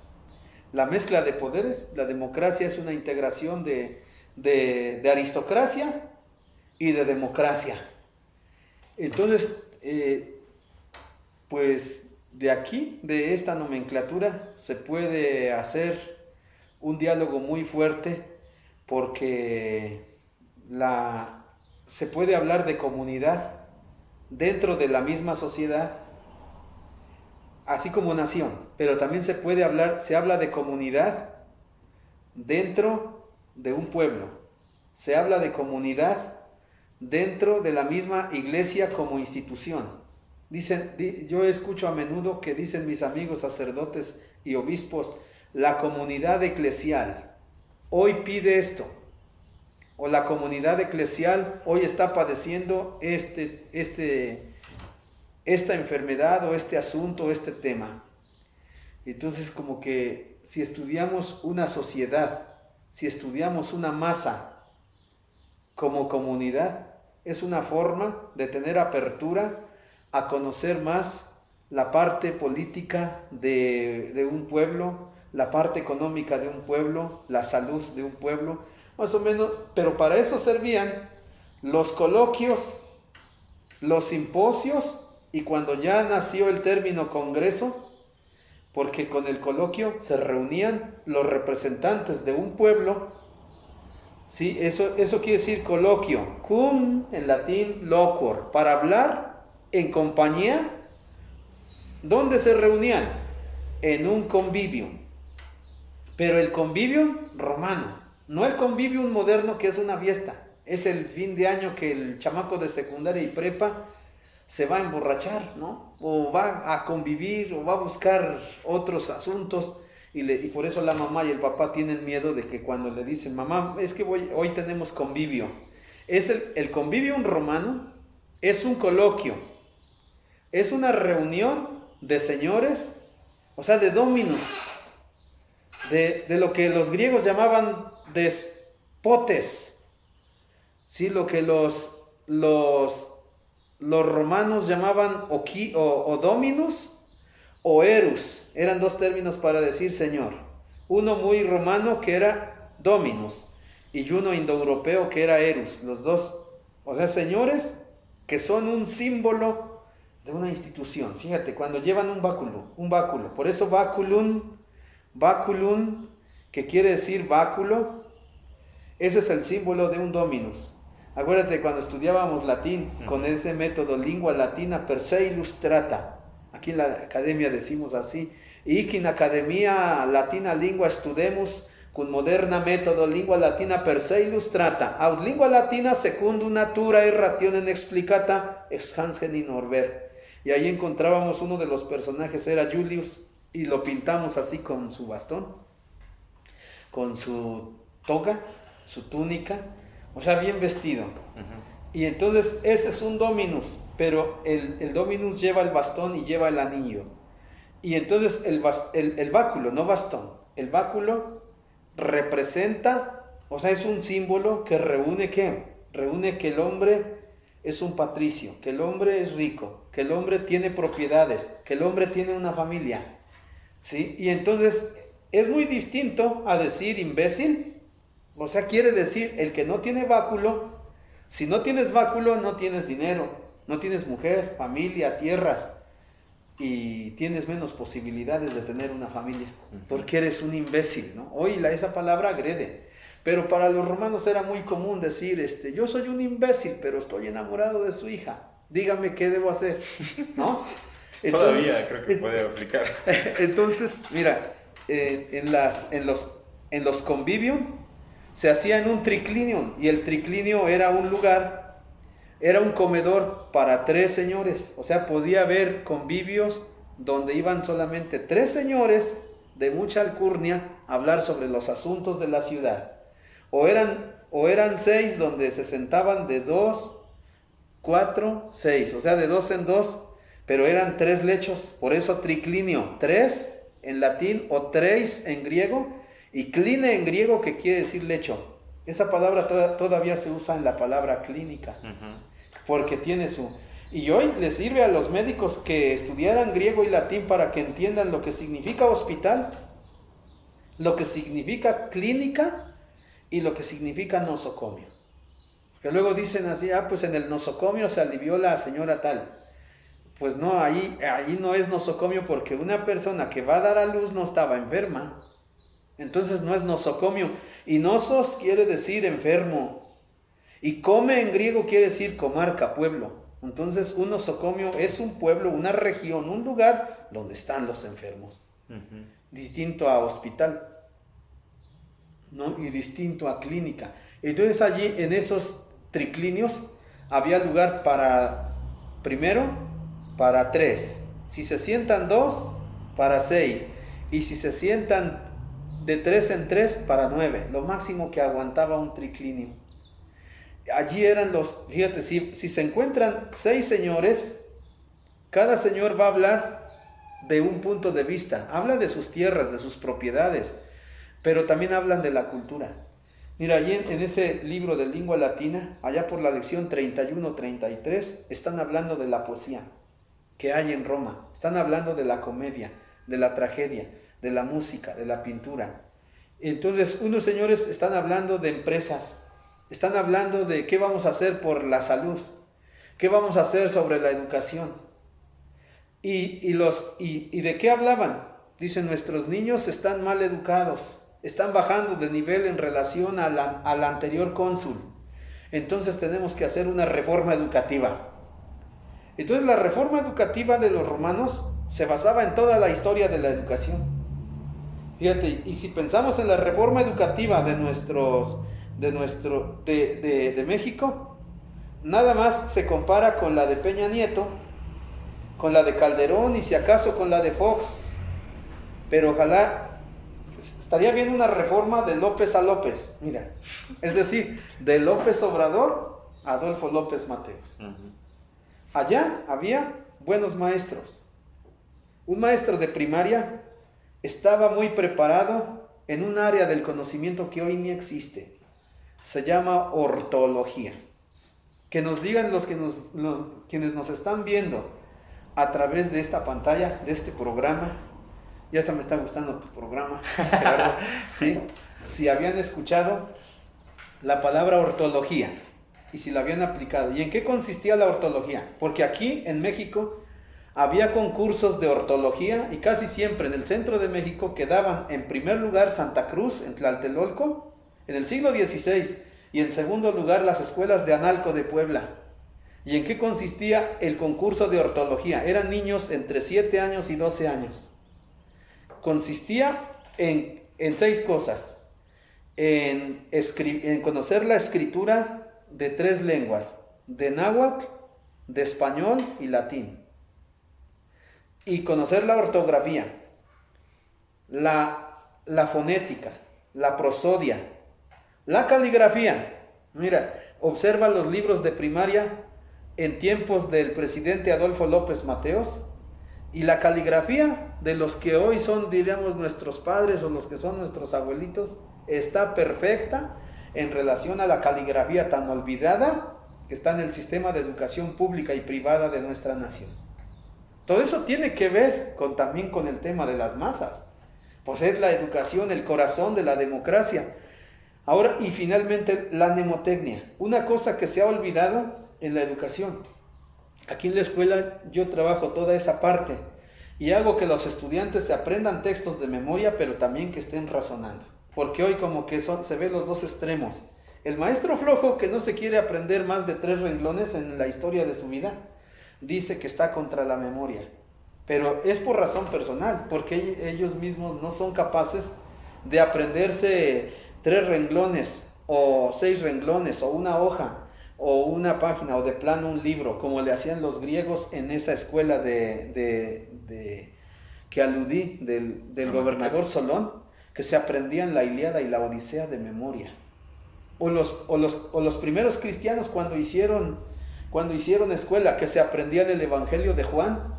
de poderes. La democracia es una integración de aristocracia y de democracia. Entonces, pues de aquí, de esta nomenclatura, se puede hacer un diálogo muy fuerte, porque se puede hablar de comunidad dentro de la misma sociedad, así como nación, pero también se habla de comunidad dentro de un pueblo, se habla de comunidad dentro de la misma iglesia como institución. Yo escucho a menudo que dicen mis amigos sacerdotes y obispos, la comunidad eclesial hoy pide esto, o la comunidad eclesial hoy está padeciendo esta enfermedad o este asunto, este tema. Entonces, como que si estudiamos una sociedad, si estudiamos una masa como comunidad. Es una forma de tener apertura a conocer más la parte política de un pueblo, la parte económica de un pueblo, la salud de un pueblo, más o menos, pero para eso servían los coloquios, los simposios, y cuando ya nació el término congreso, porque con el coloquio se reunían los representantes de un pueblo. Sí, eso quiere decir coloquio, cum en latín loquor, para hablar en compañía. ¿Dónde se reunían? En un convivium, pero el convivium romano, no el convivium moderno que es una fiesta. Es el fin de año que el chamaco de secundaria y prepa se va a emborrachar, ¿no? O va a convivir, o va a buscar otros asuntos, y por eso la mamá y el papá tienen miedo de que cuando le dicen, mamá, es que hoy tenemos convivio. El convivium romano es un coloquio, es una reunión de señores, o sea, de dominos, de lo que los griegos llamaban despotes, ¿sí? Lo que los romanos llamaban o dominus o erus. Eran dos términos para decir señor. Uno muy romano que era dominus y uno indoeuropeo que era erus. Los dos, o sea, señores que son un símbolo de una institución. Fíjate, cuando llevan un báculo. Por eso baculum, que quiere decir báculo, ese es el símbolo de un dominus. Acuérdate cuando estudiábamos latín, con ese método lingua latina per se illustrata. Aquí en la academia decimos así: hic in academia latina lingua studemus cum moderna método lingua latina per se illustrata aut lingua latina secundum natura rationem explicata ex Hansen in Orber. Y ahí encontrábamos uno de los personajes, era Julius, y lo pintamos así con su bastón, con su toga, su túnica, o sea, bien vestido. Y entonces ese es un dominus, pero el dominus lleva el bastón y lleva el anillo. Y entonces el báculo, no bastón, el báculo representa, o sea, es un símbolo que reúne ¿qué? Reúne que el hombre es un patricio, que el hombre es rico, que el hombre tiene propiedades, que el hombre tiene una familia, ¿sí? Y entonces es muy distinto a decir imbécil, o sea, quiere decir el que no tiene báculo. Si no tienes báculo, no tienes dinero, no tienes mujer, familia, tierras, y tienes menos posibilidades de tener una familia, porque eres un imbécil, ¿no? Hoy esa palabra agrede, pero para los romanos era muy común decir, yo soy un imbécil, pero estoy enamorado de su hija, dígame qué debo hacer, ¿no? Entonces, todavía creo que puede aplicar. Entonces, mira, en los convivium se hacía en un triclinium, y el triclinio era un lugar, era un comedor para 3 señores, o sea, podía haber convivios donde iban solamente 3 señores de mucha alcurnia a hablar sobre los asuntos de la ciudad, o eran 6 donde se sentaban de 2, 4, 6, o sea, de 2 en 2, pero eran 3 lechos, por eso triclinio, 3 en latín o 3 en griego, y cline en griego, que quiere decir lecho. Esa palabra todavía se usa en la palabra clínica, porque tiene su... Y hoy les sirve a los médicos que estudiaran griego y latín para que entiendan lo que significa hospital, lo que significa clínica y lo que significa nosocomio. Que luego dicen así, pues en el nosocomio se alivió la señora tal. Pues no, ahí no es nosocomio, porque una persona que va a dar a luz no estaba enferma. Entonces no es nosocomio. Y nosos quiere decir enfermo. Y come en griego quiere decir comarca, pueblo. Entonces un nosocomio es un pueblo, una región, un lugar donde están los enfermos. Distinto a hospital, ¿no? Y distinto a clínica. Entonces allí en esos triclinios había lugar primero para 3. Si se sientan 2, para 6. Y si se sientan de 3 en 3, para 9, lo máximo que aguantaba un triclinio. Allí eran fíjate, si se encuentran 6 señores, cada señor va a hablar de un punto de vista, habla de sus tierras, de sus propiedades, pero también hablan de la cultura. Mira, allí en ese libro de lengua latina, allá por la lección 31-33, están hablando de la poesía que hay en Roma. Están hablando de la comedia, de la tragedia, de la música, de la pintura. Entonces, unos señores están hablando de empresas, están hablando de qué vamos a hacer por la salud, qué vamos a hacer sobre la educación. ¿Y de qué hablaban? Dicen, nuestros niños están mal educados, están bajando de nivel en relación al anterior cónsul. Entonces tenemos que hacer una reforma educativa. Entonces la reforma educativa de los romanos se basaba en toda la historia de la educación. Fíjate, y si pensamos en la reforma educativa de México, nada más se compara con la de Peña Nieto, con la de Calderón y si acaso con la de Fox. Pero ojalá, estaría bien una reforma de López a López, mira, es decir, de López Obrador a Adolfo López Mateos. Allá había buenos maestros. Un maestro de primaria estaba muy preparado en un área del conocimiento que hoy ni existe. Se llama ortología. Que nos digan quienes nos están viendo a través de esta pantalla, de este programa. Ya hasta me está gustando tu programa, Gerardo. ¿Sí? Si habían escuchado la palabra ortología y si la habían aplicado. ¿Y en qué consistía la ortología? Porque aquí en México había concursos de ortología y casi siempre en el centro de México quedaban en primer lugar Santa Cruz, en Tlatelolco, en el siglo XVI, y en segundo lugar las escuelas de Analco de Puebla. ¿Y en qué consistía el concurso de ortología? Eran niños entre 7 años y 12 años. Consistía en 6 cosas. En conocer la escritura de 3 lenguas, de náhuatl, de español y latín. Y conocer la ortografía, la fonética, la prosodia, la caligrafía. Mira, observa los libros de primaria en tiempos del presidente Adolfo López Mateos y la caligrafía de los que hoy son, diríamos, nuestros padres o los que son nuestros abuelitos, está perfecta en relación a la caligrafía tan olvidada que está en el sistema de educación pública y privada de nuestra nación. Todo eso tiene que ver también con el tema de las masas, pues es la educación, el corazón de la democracia. Ahora, y finalmente, la mnemotecnia, una cosa que se ha olvidado en la educación. Aquí en la escuela yo trabajo toda esa parte y hago que los estudiantes se aprendan textos de memoria, pero también que estén razonando. Porque hoy como que se ven los dos extremos. El maestro flojo que no se quiere aprender más de 3 renglones en la historia de su vida, dice que está contra la memoria. Pero es por razón personal, porque ellos mismos no son capaces de aprenderse 3 renglones o 6 renglones o una hoja o una página o de plano un libro, como le hacían los griegos en esa escuela que aludí del gobernador Solón, que se aprendían la Ilíada y la Odisea de memoria. O los primeros cristianos cuando hicieron escuela, que se aprendían el Evangelio de Juan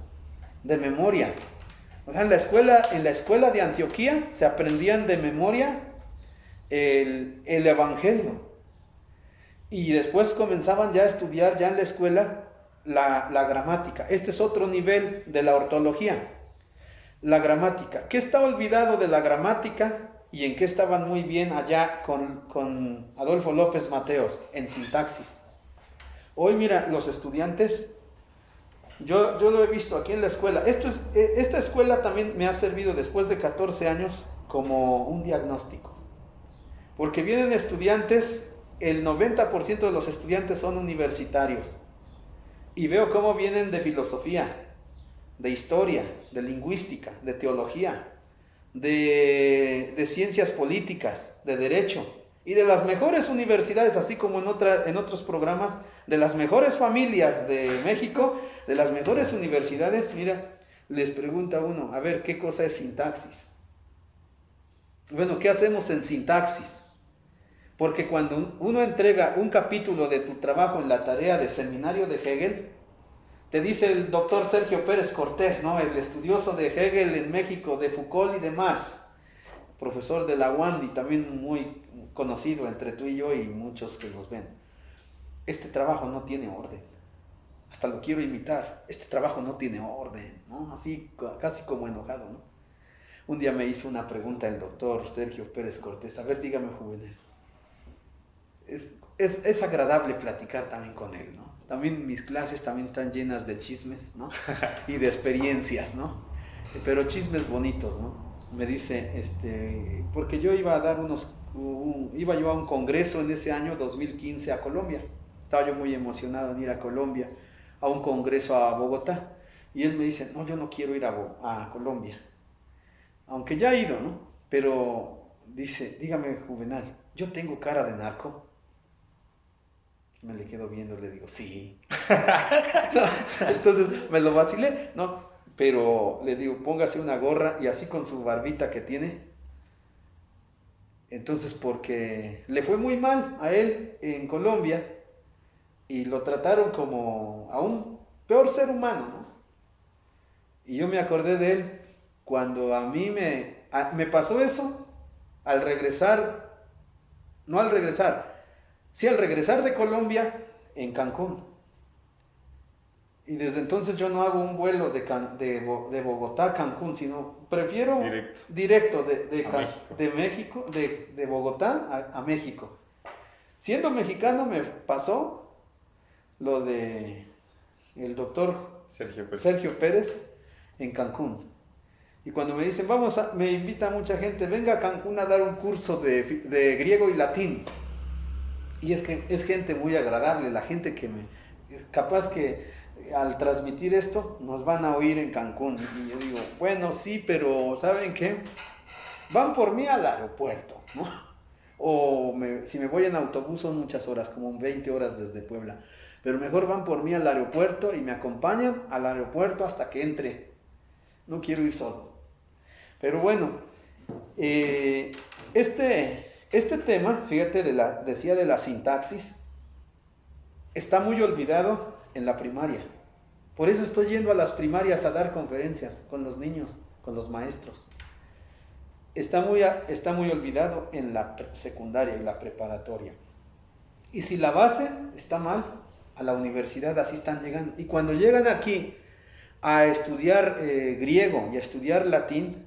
de memoria. O sea, en la escuela de Antioquía se aprendían de memoria el Evangelio. Y después comenzaban ya a estudiar ya en la escuela la gramática. Este es otro nivel de la ortología. La gramática. ¿Qué está olvidado de la gramática y en qué estaban muy bien allá con Adolfo López Mateos? En sintaxis. Hoy mira, los estudiantes, yo lo he visto aquí en la escuela. Esta escuela también me ha servido después de 14 años como un diagnóstico. Porque vienen estudiantes, el 90% de los estudiantes son universitarios. Y veo cómo vienen de filosofía, de historia, de lingüística, de teología, de ciencias políticas, de derecho. Y de las mejores universidades, así como en otros programas, de las mejores familias de México, de las mejores universidades, mira, les pregunta uno, a ver, ¿qué cosa es sintaxis? Bueno, ¿qué hacemos en sintaxis? Porque cuando uno entrega un capítulo de tu trabajo en la tarea de seminario de Hegel, te dice el doctor Sergio Pérez Cortés, ¿no? El estudioso de Hegel en México, de Foucault y de Marx. profesor de la UAM y también muy conocido entre tú y yo y muchos que nos ven. Este trabajo no tiene orden. Hasta lo quiero imitar. Este trabajo no tiene orden, ¿no? Así, casi como enojado, ¿no? Un día me hizo una pregunta el doctor Sergio Pérez Cortés. A ver, dígame, Juvenal. Es agradable platicar también con él, ¿no? También mis clases también están llenas de chismes, ¿no? Y de experiencias, ¿no? Pero chismes bonitos, ¿no? Me dice, porque yo iba a dar iba yo a un congreso en ese año 2015 a Colombia. Estaba yo muy emocionado en ir a Colombia, a un congreso a Bogotá. Y él me dice, no, yo no quiero ir a Colombia. Aunque ya he ido, ¿no? Pero dice, dígame, Juvenal, ¿yo tengo cara de narco? Me le quedo viendo, le digo, sí. No, entonces me lo vacilé, ¿no? Pero le digo, póngase una gorra y así con su barbita que tiene. Entonces, porque le fue muy mal a él en Colombia y lo trataron como a un peor ser humano, ¿no? Y yo me acordé de él cuando a mí me pasó eso al regresar, no al regresar, sí al regresar de Colombia en Cancún. Y desde entonces yo no hago un vuelo de Bogotá a Cancún, sino prefiero directo de México, de Bogotá a México. Siendo mexicano me pasó lo de el doctor Sergio Pérez en Cancún. Y cuando me dicen, me invita mucha gente, venga a Cancún a dar un curso de griego y latín. Y es que es gente muy agradable, la gente que capaz que al transmitir esto nos van a oír en Cancún. Y yo digo, bueno, sí, pero ¿saben qué? Van por mí al aeropuerto, ¿no? O si me voy en autobús son muchas horas, como 20 horas desde Puebla. Pero mejor van por mí al aeropuerto y me acompañan al aeropuerto hasta que entre. No quiero ir solo. Pero bueno, este tema, fíjate, decía de la sintaxis, está muy olvidado en la primaria. Por eso estoy yendo a las primarias a dar conferencias con los niños, con los maestros. Está muy olvidado en la secundaria y la preparatoria. Y si la base está mal, a la universidad así están llegando. Y cuando llegan aquí a estudiar griego y a estudiar latín,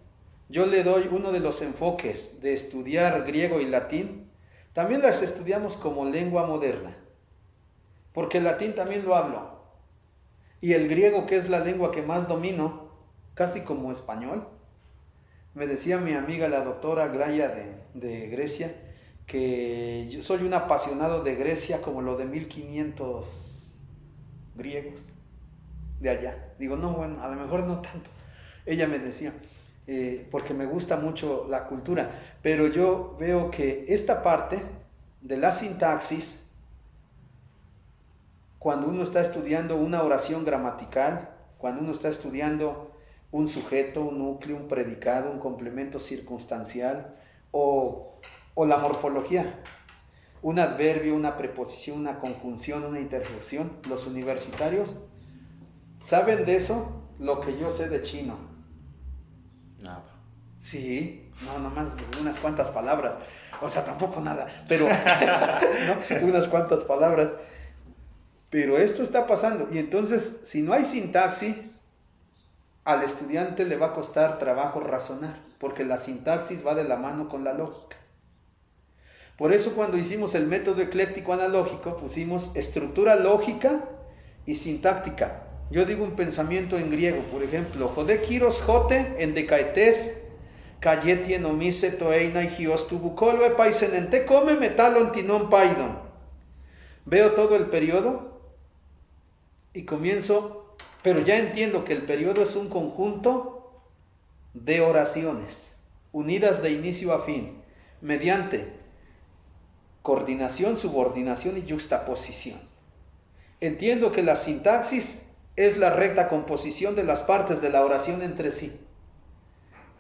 yo le doy uno de los enfoques de estudiar griego y latín. También las estudiamos como lengua moderna, porque el latín también lo hablo. Y el griego, que es la lengua que más domino, casi como español. Me decía mi amiga la doctora Glaya de Grecia, que yo soy un apasionado de Grecia como lo de 1500 griegos de allá. Digo, no, bueno, a lo mejor no tanto. Ella me decía, porque me gusta mucho la cultura, pero yo veo que esta parte de la sintaxis, cuando uno está estudiando una oración gramatical, cuando uno está estudiando un sujeto, un núcleo, un predicado, un complemento circunstancial o la morfología, un adverbio, una preposición, una conjunción, una interjección, los universitarios saben de eso lo que yo sé de chino. Nada. Sí, no, nomás unas cuantas palabras, o sea, tampoco nada, pero ¿no? Unas cuantas palabras. Pero esto está pasando y entonces si no hay sintaxis, al estudiante le va a costar trabajo razonar, porque la sintaxis va de la mano con la lógica. Por eso cuando hicimos el método ecléctico analógico pusimos estructura lógica y sintáctica. Yo digo un pensamiento en griego, por ejemplo, jode kiros jote en decaetes kayeti enomise toeina y giostubukolo epaisenente come metalon tinon paidon. Veo todo el periodo y comienzo, pero ya entiendo que el periodo es un conjunto de oraciones unidas de inicio a fin mediante coordinación, subordinación y yuxtaposición. Entiendo que la sintaxis es la recta composición de las partes de la oración entre sí.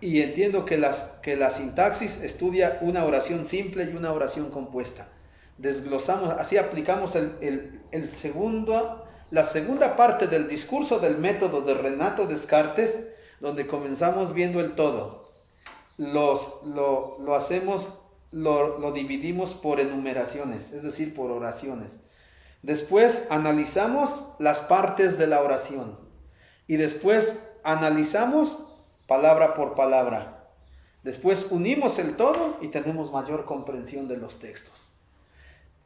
Y entiendo que la sintaxis estudia una oración simple y una oración compuesta. Desglosamos, así aplicamos la segunda parte del discurso del método de Renato Descartes, donde comenzamos viendo el todo. lo hacemos, lo dividimos por enumeraciones, es decir, por oraciones. Después analizamos las partes de la oración y después analizamos palabra por palabra. Después unimos el todo y tenemos mayor comprensión de los textos.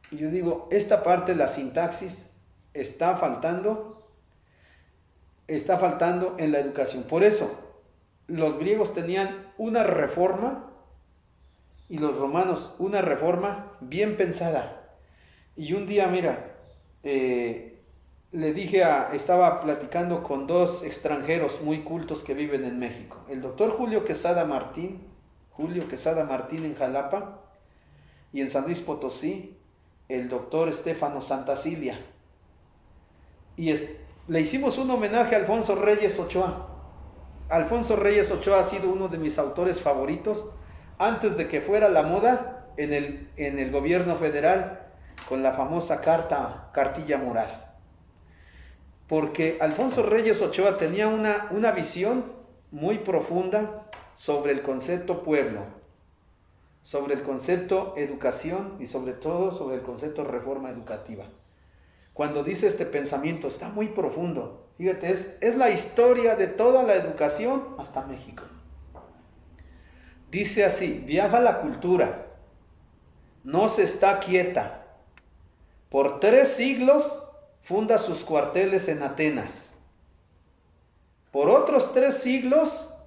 Y yo digo, esta parte, la sintaxis, está faltando en la educación. Por eso, los griegos tenían una reforma y los romanos una reforma bien pensada. Y un día, mira, estaba platicando con dos extranjeros muy cultos que viven en México. El doctor Julio Quesada Martín en Jalapa, y en San Luis Potosí, el doctor Estefano Santacilia. Y le hicimos un homenaje a Alfonso Reyes Ochoa. Alfonso Reyes Ochoa ha sido uno de mis autores favoritos antes de que fuera la moda en el gobierno federal con la famosa cartilla moral. Porque Alfonso Reyes Ochoa tenía una visión muy profunda sobre el concepto pueblo, sobre el concepto educación y sobre todo sobre el concepto reforma educativa. Cuando dice este pensamiento está muy profundo. Fíjate, es la historia de toda la educación hasta México. Dice así: viaja la cultura, no se está quieta. Por 3 siglos funda sus cuarteles en Atenas. Por otros 3 siglos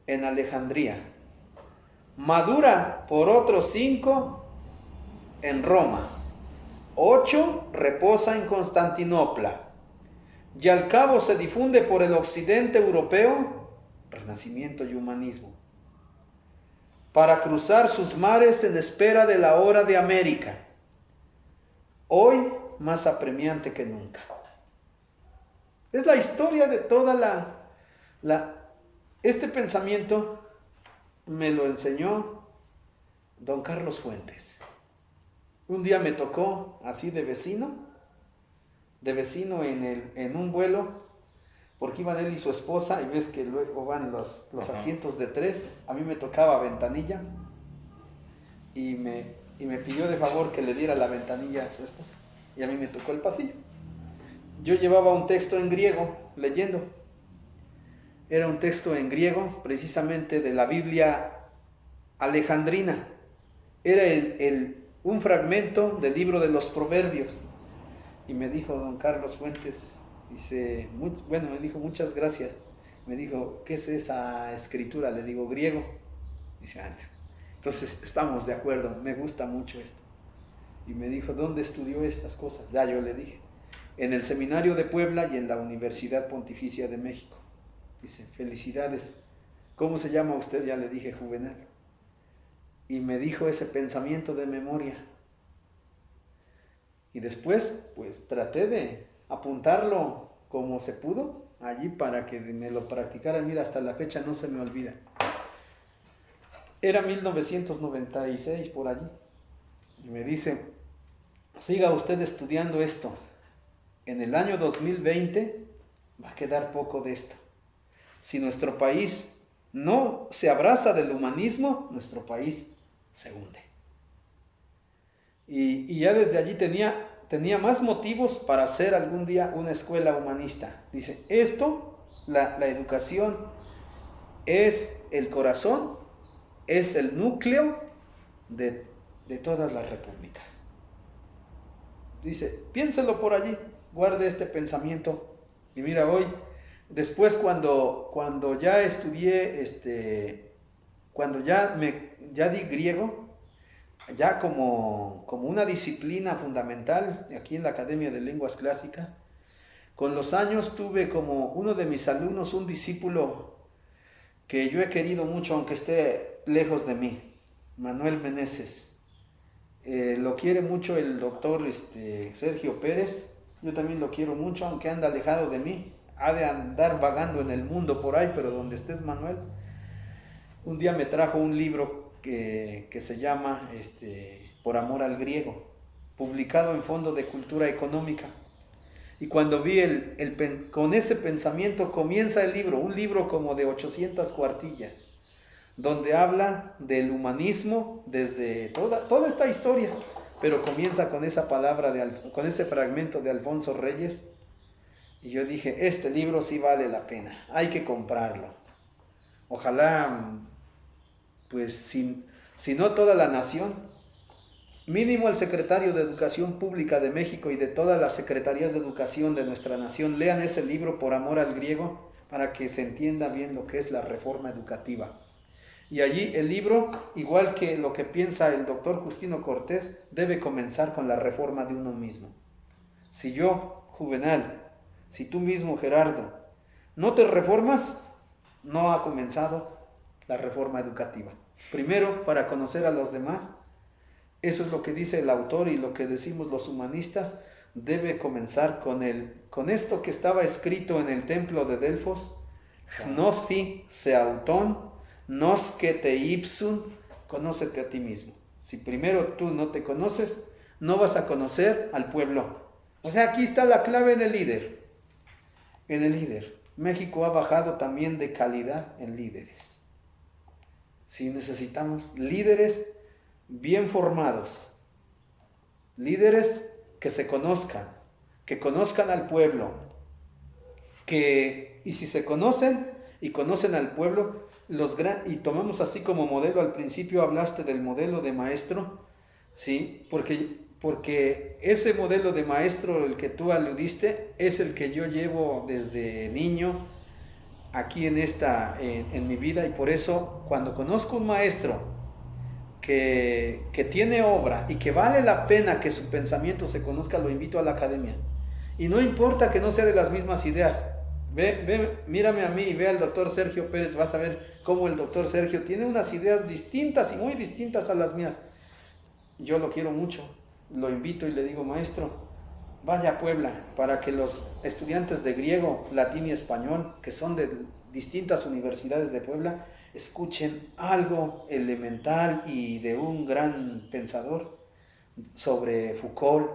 en Alejandría. Madura por otros 5 en Roma. 8 reposa en Constantinopla. Y al cabo se difunde por el occidente europeo, Renacimiento y humanismo, para cruzar sus mares en espera de la hora de América, hoy más apremiante que nunca. Es la historia de toda este pensamiento me lo enseñó don Carlos Fuentes. Un día me tocó así de vecino en un vuelo, porque iban él y su esposa, y ves que luego van los asientos de 3, a mí me tocaba ventanilla, y me pidió de favor que le diera la ventanilla a su esposa, y a mí me tocó el pasillo. Yo llevaba un texto en griego leyendo, era un texto en griego precisamente de la Biblia alejandrina, era un fragmento del libro de los Proverbios. Y me dijo don Carlos Fuentes, me dijo muchas gracias. Me dijo, ¿qué es esa escritura? Le digo, griego. Dice, entonces estamos de acuerdo, me gusta mucho esto. Y me dijo, ¿dónde estudió estas cosas? Ya yo le dije, en el Seminario de Puebla y en la Universidad Pontificia de México. Dice, felicidades. ¿Cómo se llama usted? Ya le dije, Juvenal. Y me dijo ese pensamiento de memoria. Y después, pues traté de apuntarlo como se pudo allí para que me lo practicara. Mira, hasta la fecha no se me olvida. Era 1996 por allí. Y me dice, siga usted estudiando esto. En el año 2020 va a quedar poco de esto. Si nuestro país no se abraza del humanismo, nuestro país se hunde. Y ya desde allí tenía más motivos para hacer algún día una escuela humanista. Dice, la educación es el corazón, es el núcleo de todas las repúblicas. Dice, piénselo por allí, guarde este pensamiento. Y mira, hoy, después cuando ya estudié, cuando ya di griego, ya como una disciplina fundamental aquí en la Academia de Lenguas Clásicas, con los años tuve como uno de mis alumnos, un discípulo que yo he querido mucho, aunque esté lejos de mí, Manuel Meneses. Lo quiere mucho el doctor Sergio Pérez, yo también lo quiero mucho, aunque anda alejado de mí, ha de andar vagando en el mundo por ahí, pero donde estés, Manuel. Un día me trajo un libro que se llama Por amor al griego, publicado en Fondo de Cultura Económica. Y cuando vi con ese pensamiento comienza el libro, un libro como de 800 cuartillas, donde habla del humanismo desde toda esta historia, pero comienza con esa palabra, con ese fragmento de Alfonso Reyes, y yo dije, este libro sí vale la pena, hay que comprarlo. Ojalá, pues, si no toda la nación, mínimo el secretario de Educación Pública de México y de todas las secretarías de educación de nuestra nación lean ese libro por amor al griego, para que se entienda bien lo que es la reforma educativa. Y allí el libro, igual que lo que piensa el doctor Justino Cortés, debe comenzar con la reforma de uno mismo. Si yo, Juvenal, si tú mismo, Gerardo, no te reformas, no ha comenzado la reforma educativa. Primero, para conocer a los demás, eso es lo que dice el autor y lo que decimos los humanistas, debe comenzar con esto que estaba escrito en el templo de Delfos, Gnosi seauton, nosque te ipsum, conócete a ti mismo. Si primero tú no te conoces, no vas a conocer al pueblo. O sea, aquí está la clave en el líder. En el líder. México ha bajado también de calidad en líderes. Si necesitamos líderes bien formados, líderes que se conozcan, que conozcan al pueblo, y si se conocen y conocen al pueblo, y tomamos así como modelo, al principio hablaste del modelo de maestro, ¿sí? Porque ese modelo de maestro, el que tú aludiste, es el que yo llevo desde niño aquí en mi vida, y por eso cuando conozco un maestro que tiene obra y que vale la pena que su pensamiento se conozca, lo invito a la academia. Y no importa que no sea de las mismas ideas. Mírame a mí y ve al doctor Sergio Pérez, vas a ver cómo el doctor Sergio tiene unas ideas distintas y muy distintas a las mías. Yo lo quiero mucho, lo invito y le digo, maestro, vaya a Puebla para que los estudiantes de griego, latín y español, que son de distintas universidades de Puebla, escuchen algo elemental y de un gran pensador sobre Foucault,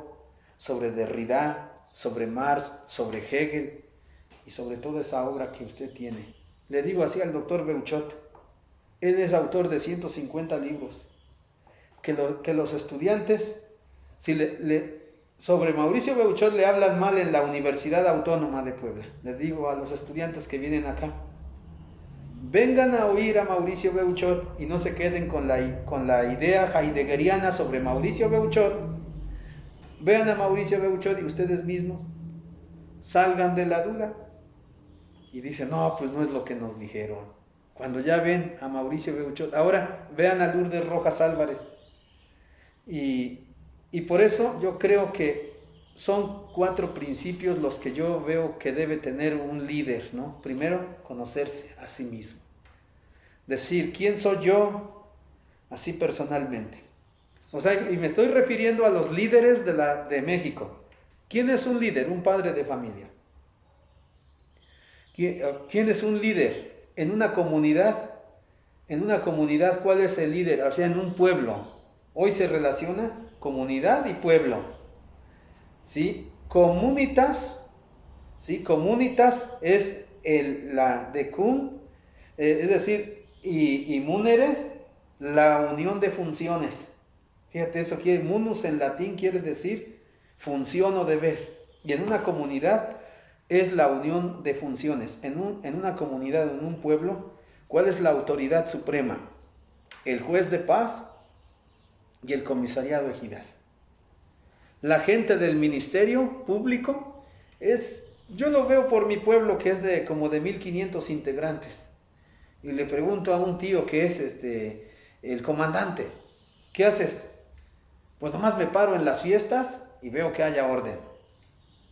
sobre Derrida, sobre Marx, sobre Hegel y sobre toda esa obra que usted tiene. Le digo así al doctor Beuchot, él es autor de 150 libros, que los estudiantes, sobre Mauricio Beuchot le hablan mal en la Universidad Autónoma de Puebla. Les digo a los estudiantes que vienen acá, vengan a oír a Mauricio Beuchot y no se queden con la idea heideggeriana sobre Mauricio Beuchot. Vean a Mauricio Beuchot y ustedes mismos salgan de la duda y dicen, no, pues no es lo que nos dijeron. Cuando ya ven a Mauricio Beuchot, ahora vean a Lourdes Rojas Álvarez. Y por eso yo creo que son 4 principios los que yo veo que debe tener un líder, ¿no? Primero, conocerse a sí mismo. Decir, ¿quién soy yo? Así personalmente. O sea, y me estoy refiriendo a los líderes de México. ¿Quién es un líder? Un padre de familia. ¿Quién es un líder? En una comunidad. En una comunidad, ¿cuál es el líder? O sea, en un pueblo. Hoy se relaciona comunidad y pueblo. ¿Sí? Comunitas. ¿Sí? Comunitas es la decum, es decir, y munere, la unión de funciones. Fíjate, eso munus en latín quiere decir función o deber. Y en una comunidad es la unión de funciones. En una comunidad, en un pueblo, ¿cuál es la autoridad suprema? El juez de paz y el comisariado ejidal. La gente del ministerio público yo lo veo por mi pueblo, que es como de 1500 integrantes. Y le pregunto a un tío que es el comandante, ¿qué haces? Pues nomás me paro en las fiestas y veo que haya orden.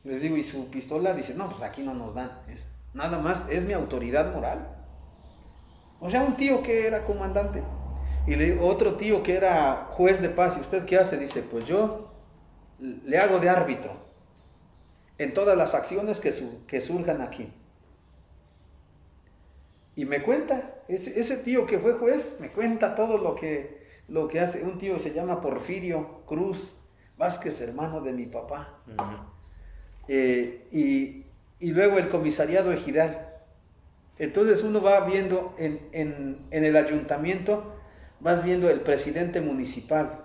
Le digo, ¿y su pistola? Dice, no, pues aquí no nos dan. Nada más, es mi autoridad moral. O sea, un tío que era comandante. Y otro tío que era juez de paz. ¿Y usted qué hace? Dice, pues yo le hago de árbitro en todas las acciones que surjan aquí. Y me cuenta, ese tío que fue juez, me cuenta todo lo que hace. Un tío se llama Porfirio Cruz Vázquez, hermano de mi papá. Uh-huh. Y luego el comisariado ejidal. Entonces uno va viendo en el ayuntamiento, vas viendo el presidente municipal,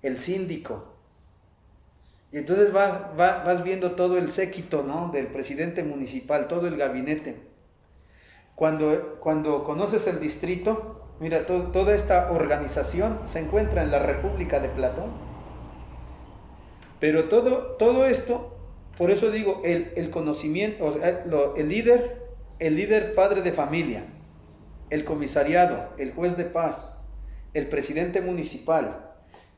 el síndico, y entonces vas viendo todo el séquito, ¿no?, del presidente municipal, todo el gabinete. Cuando conoces el distrito, mira, toda esta organización se encuentra en la República de Platón. Pero todo esto, por eso digo, el conocimiento, o sea, el líder padre de familia, el comisariado, el juez de paz, el presidente municipal,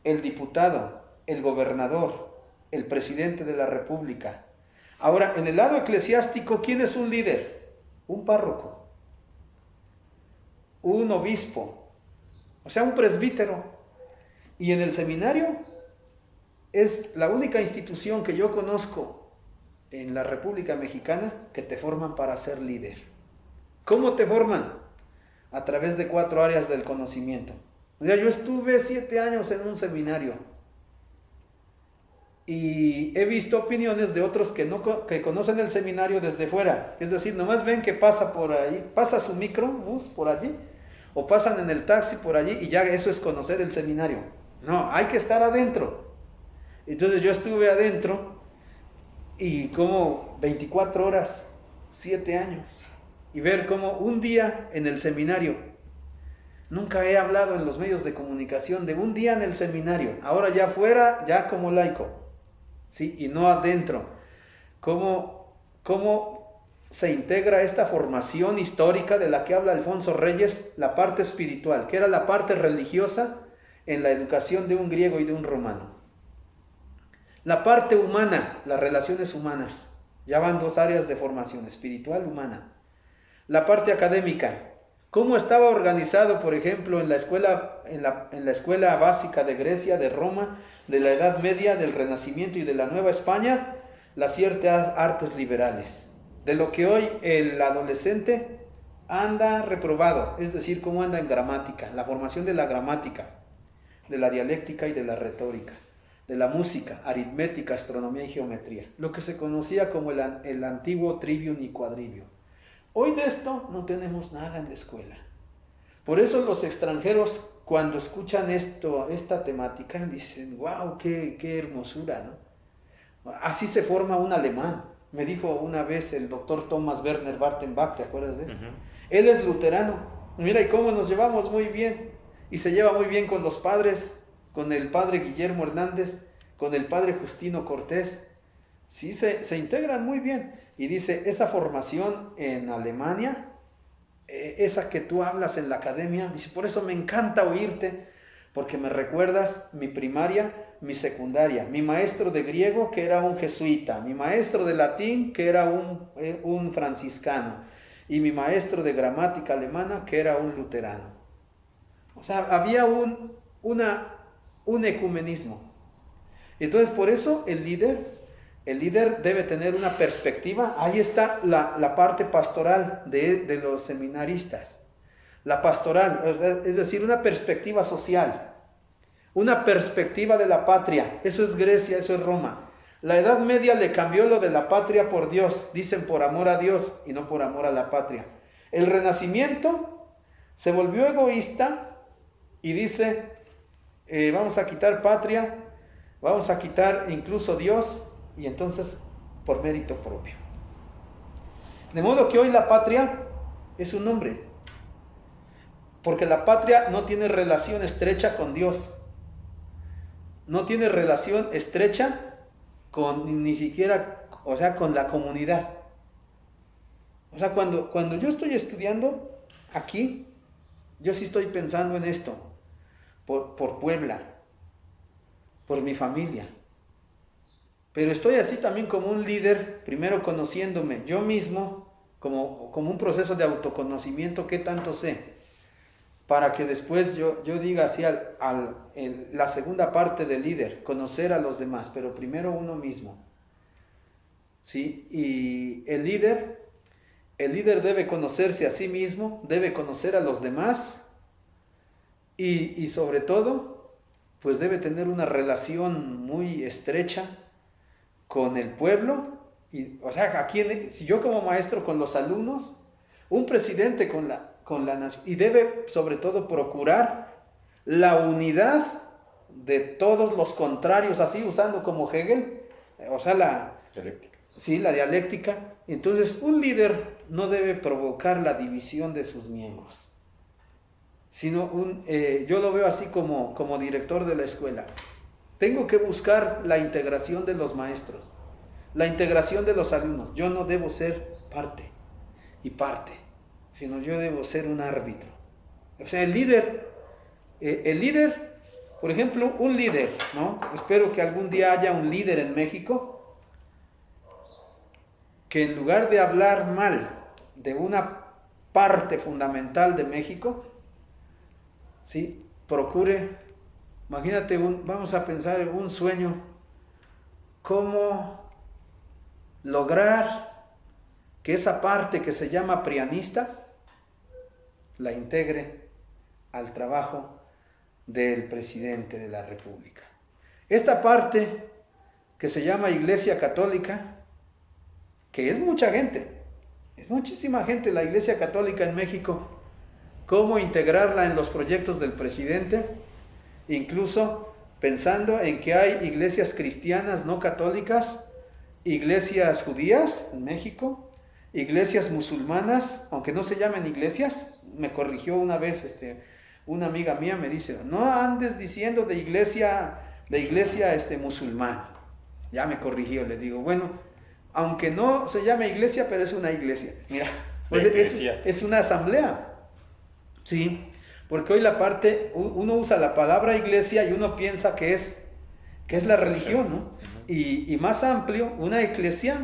el diputado, el gobernador, el presidente de la República. Ahora, en el lado eclesiástico, ¿quién es un líder? Un párroco, un obispo, o sea, un presbítero. Y en el seminario es la única institución que yo conozco en la República Mexicana que te forman para ser líder. ¿Cómo te forman? A través de 4 áreas del conocimiento. O sea, yo estuve 7 años en un seminario y he visto opiniones de otros que conocen el seminario desde fuera. Es decir, nomás ven que pasa por ahí, pasa su microbús por allí, o pasan en el taxi por allí, y ya eso es conocer el seminario. No, hay que estar adentro. Entonces yo estuve adentro y como 24 horas, 7 años, y ver cómo un día en el seminario, nunca he hablado en los medios de comunicación de un día en el seminario, ahora ya fuera, ya como laico, ¿sí? Y no adentro, cómo se integra esta formación histórica de la que habla Alfonso Reyes, la parte espiritual, que era la parte religiosa en la educación de un griego y de un romano. La parte humana, las relaciones humanas, ya van 2 áreas de formación, espiritual, humana. La parte académica, cómo estaba organizado, por ejemplo, en la escuela básica de Grecia, de Roma, de la Edad Media, del Renacimiento y de la Nueva España, las ciertas artes liberales. De lo que hoy el adolescente anda reprobado, es decir, cómo anda en gramática, la formación de la gramática, de la dialéctica y de la retórica, de la música, aritmética, astronomía y geometría, lo que se conocía como el antiguo trivium y quadrivium. Hoy de esto no tenemos nada en la escuela. Por eso los extranjeros, cuando escuchan esta temática, dicen, wow, qué hermosura, ¿no? Así se forma un alemán. Me dijo una vez el doctor Thomas Werner Bartenbach, ¿te acuerdas de él? Él es luterano. Mira, y cómo nos llevamos muy bien. Y se lleva muy bien con los padres, con el padre Guillermo Hernández, con el padre Justino Cortés. Sí, se integran muy bien. Y dice, esa formación en Alemania, esa que tú hablas en la academia, dice, por eso me encanta oírte, porque me recuerdas mi primaria, mi secundaria, mi maestro de griego, que era un jesuita, mi maestro de latín, que era un franciscano, y mi maestro de gramática alemana, que era un luterano. O sea, había un ecumenismo. Entonces, por eso el líder debe tener una perspectiva. Ahí está la parte pastoral de los seminaristas. La pastoral, es decir, una perspectiva social, una perspectiva de la patria. Eso es Grecia, eso es Roma. La Edad Media le cambió lo de la patria por Dios. Dicen por amor a Dios y no por amor a la patria. El Renacimiento se volvió egoísta y dice, vamos a quitar patria, vamos a quitar incluso Dios, y entonces por mérito propio. De modo que hoy la patria es un nombre, porque la patria no tiene relación estrecha con Dios, no tiene relación estrecha con ni siquiera, o sea, con la comunidad. O sea, cuando yo estoy estudiando aquí, yo sí estoy pensando en esto, por Puebla, por mi familia. Pero estoy así también como un líder, primero conociéndome yo mismo, como un proceso de autoconocimiento, qué tanto sé, para que después yo diga así la segunda parte del líder, conocer a los demás, pero primero uno mismo. ¿Sí? Y el líder debe conocerse a sí mismo, debe conocer a los demás y sobre todo, pues debe tener una relación muy estrecha con el pueblo. Y, o sea, aquí, si yo como maestro con los alumnos, un presidente con la nación, y debe sobre todo procurar la unidad de todos los contrarios, así usando como Hegel, o sea, Dialéctica. sí, la dialéctica. Entonces, un líder no debe provocar la división de sus miembros, sino yo lo veo así como director de la escuela. Tengo que buscar la integración de los maestros, la integración de los alumnos. Yo no debo ser parte y parte, sino yo debo ser un árbitro. O sea, el líder, por ejemplo, un líder, ¿no? Espero que algún día haya un líder en México que en lugar de hablar mal de una parte fundamental de México, ¿sí?, procure, imagínate, vamos a pensar en un sueño, cómo lograr que esa parte que se llama prianista la integre al trabajo del presidente de la República. Esta parte que se llama Iglesia Católica, que es mucha gente, es muchísima gente la Iglesia Católica en México, cómo integrarla en los proyectos del presidente, incluso pensando en que hay iglesias cristianas no católicas, iglesias judías en México, iglesias musulmanas, aunque no se llamen iglesias. Me corrigió una vez una amiga mía, me dice, no andes diciendo de iglesia musulmán. Ya me corrigió, le digo, bueno, aunque no se llame iglesia, pero es una iglesia. Mira, pues es una asamblea. Sí, porque hoy uno usa la palabra iglesia y uno piensa que es la religión, ¿no? Y más amplio, una iglesia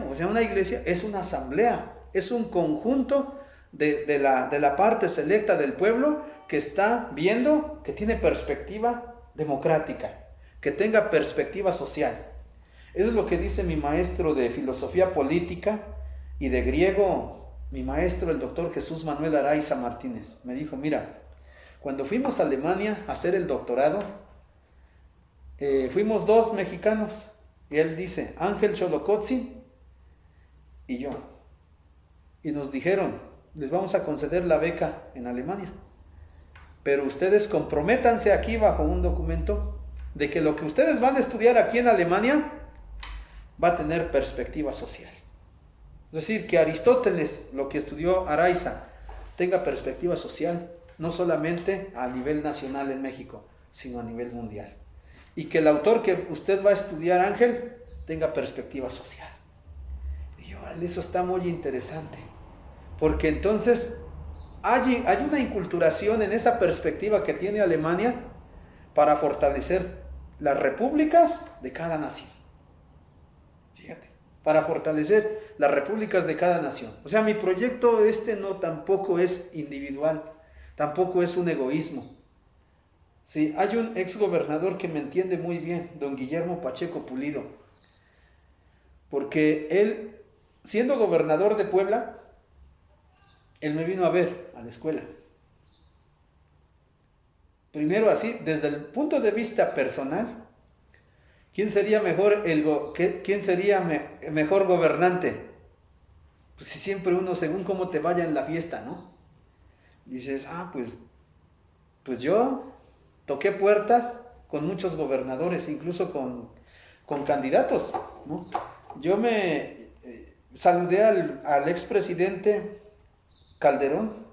es una asamblea, es un conjunto de la parte selecta del pueblo que está viendo, que tiene perspectiva democrática, que tenga perspectiva social. Eso es lo que dice mi maestro de filosofía política y de griego, mi maestro, el doctor Jesús Manuel Araiza Martínez. Me dijo, mira, cuando fuimos a Alemania a hacer el doctorado, fuimos 2 mexicanos, y él dice, Ángel Cholocotzin y yo, y nos dijeron, les vamos a conceder la beca en Alemania, pero ustedes comprométanse aquí bajo un documento de que lo que ustedes van a estudiar aquí en Alemania va a tener perspectiva social. Es decir, que Aristóteles, lo que estudió Araiza, tenga perspectiva social, no solamente a nivel nacional en México, sino a nivel mundial. Y que el autor que usted va a estudiar, Ángel, tenga perspectiva social. Y yo, eso está muy interesante, porque entonces hay una inculturación en esa perspectiva que tiene Alemania para fortalecer las repúblicas de cada nación. Fíjate, para fortalecer las repúblicas de cada nación. O sea, mi proyecto tampoco es individual, tampoco es un egoísmo. Sí, hay un exgobernador que me entiende muy bien, don Guillermo Pacheco Pulido, porque él, siendo gobernador de Puebla, él me vino a ver a la escuela. Primero así, desde el punto de vista personal, ¿quién sería mejor mejor gobernante? Pues si siempre uno, según cómo te vaya en la fiesta, ¿no? Dices, pues yo toqué puertas con muchos gobernadores, incluso con candidatos, ¿no? Yo me saludé al expresidente Calderón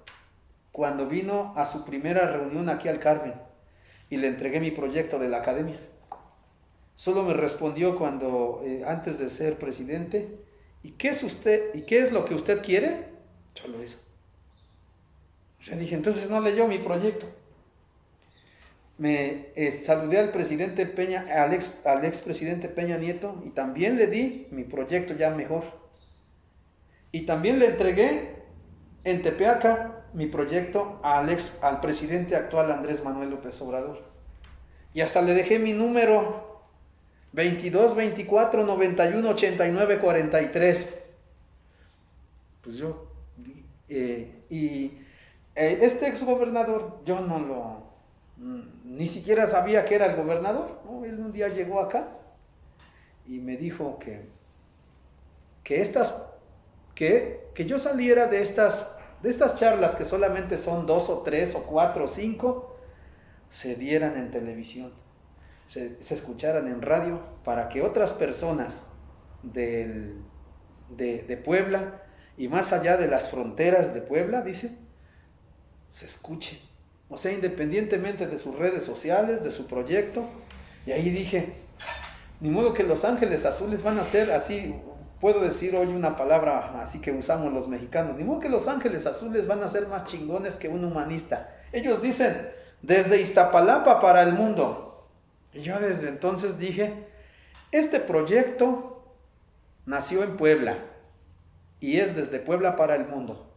cuando vino a su primera reunión aquí al Carmen y le entregué mi proyecto de la academia. Solo me respondió antes de ser presidente, ¿y qué es usted? ¿Y qué es lo que usted quiere? Solo eso. Yo dije, entonces no leyó mi proyecto. Me saludé al presidente Peña, al expresidente Peña Nieto, y también le di mi proyecto ya mejor. Y también le entregué en Tepeaca mi proyecto al presidente actual Andrés Manuel López Obrador. Y hasta le dejé mi número 22 24 91 89 43. Pues yo, este exgobernador, yo ni siquiera sabía que era el gobernador, ¿no? Él un día llegó acá y me dijo que yo saliera de estas de estas charlas que solamente son 2 o 3 o 4 o 5, se dieran en televisión, se escucharan en radio, para que otras personas de Puebla y más allá de las fronteras de Puebla, dice, se escuche. O sea, independientemente de sus redes sociales, de su proyecto. Y ahí dije, ni modo que Los Ángeles Azules van a ser así, puedo decir hoy una palabra así que usamos los mexicanos, ni modo que Los Ángeles Azules van a ser más chingones que un humanista. Ellos dicen, desde Iztapalapa para el mundo. Y yo desde entonces dije, este proyecto nació en Puebla y es desde Puebla para el mundo.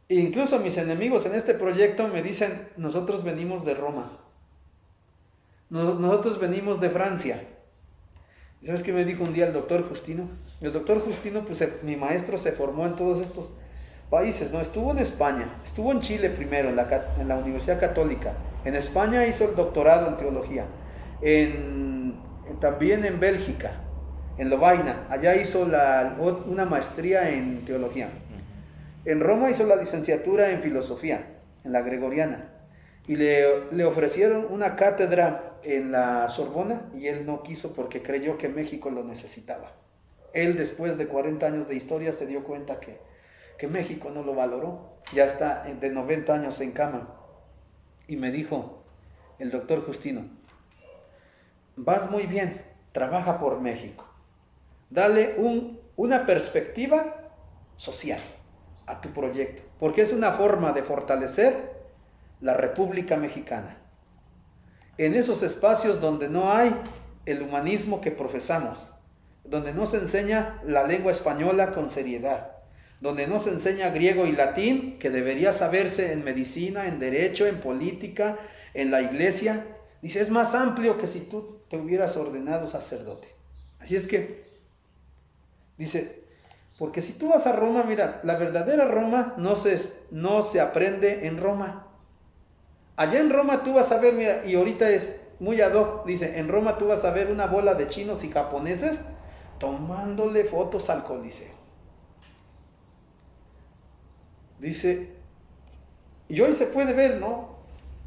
E incluso mis enemigos en este proyecto me dicen, nosotros venimos de Roma, nosotros venimos de Francia. ¿Sabes qué me dijo un día el doctor Justino? El doctor Justino, pues mi maestro se formó en todos estos países, ¿no? Estuvo en España, estuvo en Chile primero, en la Universidad Católica. En España hizo el doctorado en teología. También en Bélgica, en Lovaina, allá hizo una maestría en teología. En Roma hizo la licenciatura en filosofía, en la Gregoriana. Y le ofrecieron una cátedra en la Sorbona y él no quiso porque creyó que México lo necesitaba. Él, después de 40 años de historia, se dio cuenta que México no lo valoró. Ya está de 90 años en cama. Y me dijo el doctor Justino, vas muy bien, trabaja por México. Dale una perspectiva social a tu proyecto, porque es una forma de fortalecer la República Mexicana. En esos espacios donde no hay el humanismo que profesamos, donde no se enseña la lengua española con seriedad, donde no se enseña griego y latín, que debería saberse en medicina, en derecho, en política, en la iglesia. Dice, es más amplio que si tú te hubieras ordenado sacerdote. Así es que, dice, porque si tú vas a Roma, mira, la verdadera Roma no se aprende en Roma. Allá en Roma tú vas a ver, mira, y ahorita es muy ad hoc, dice, en Roma tú vas a ver una bola de chinos y japoneses tomándole fotos al Coliseo. Dice, y hoy se puede ver, ¿no?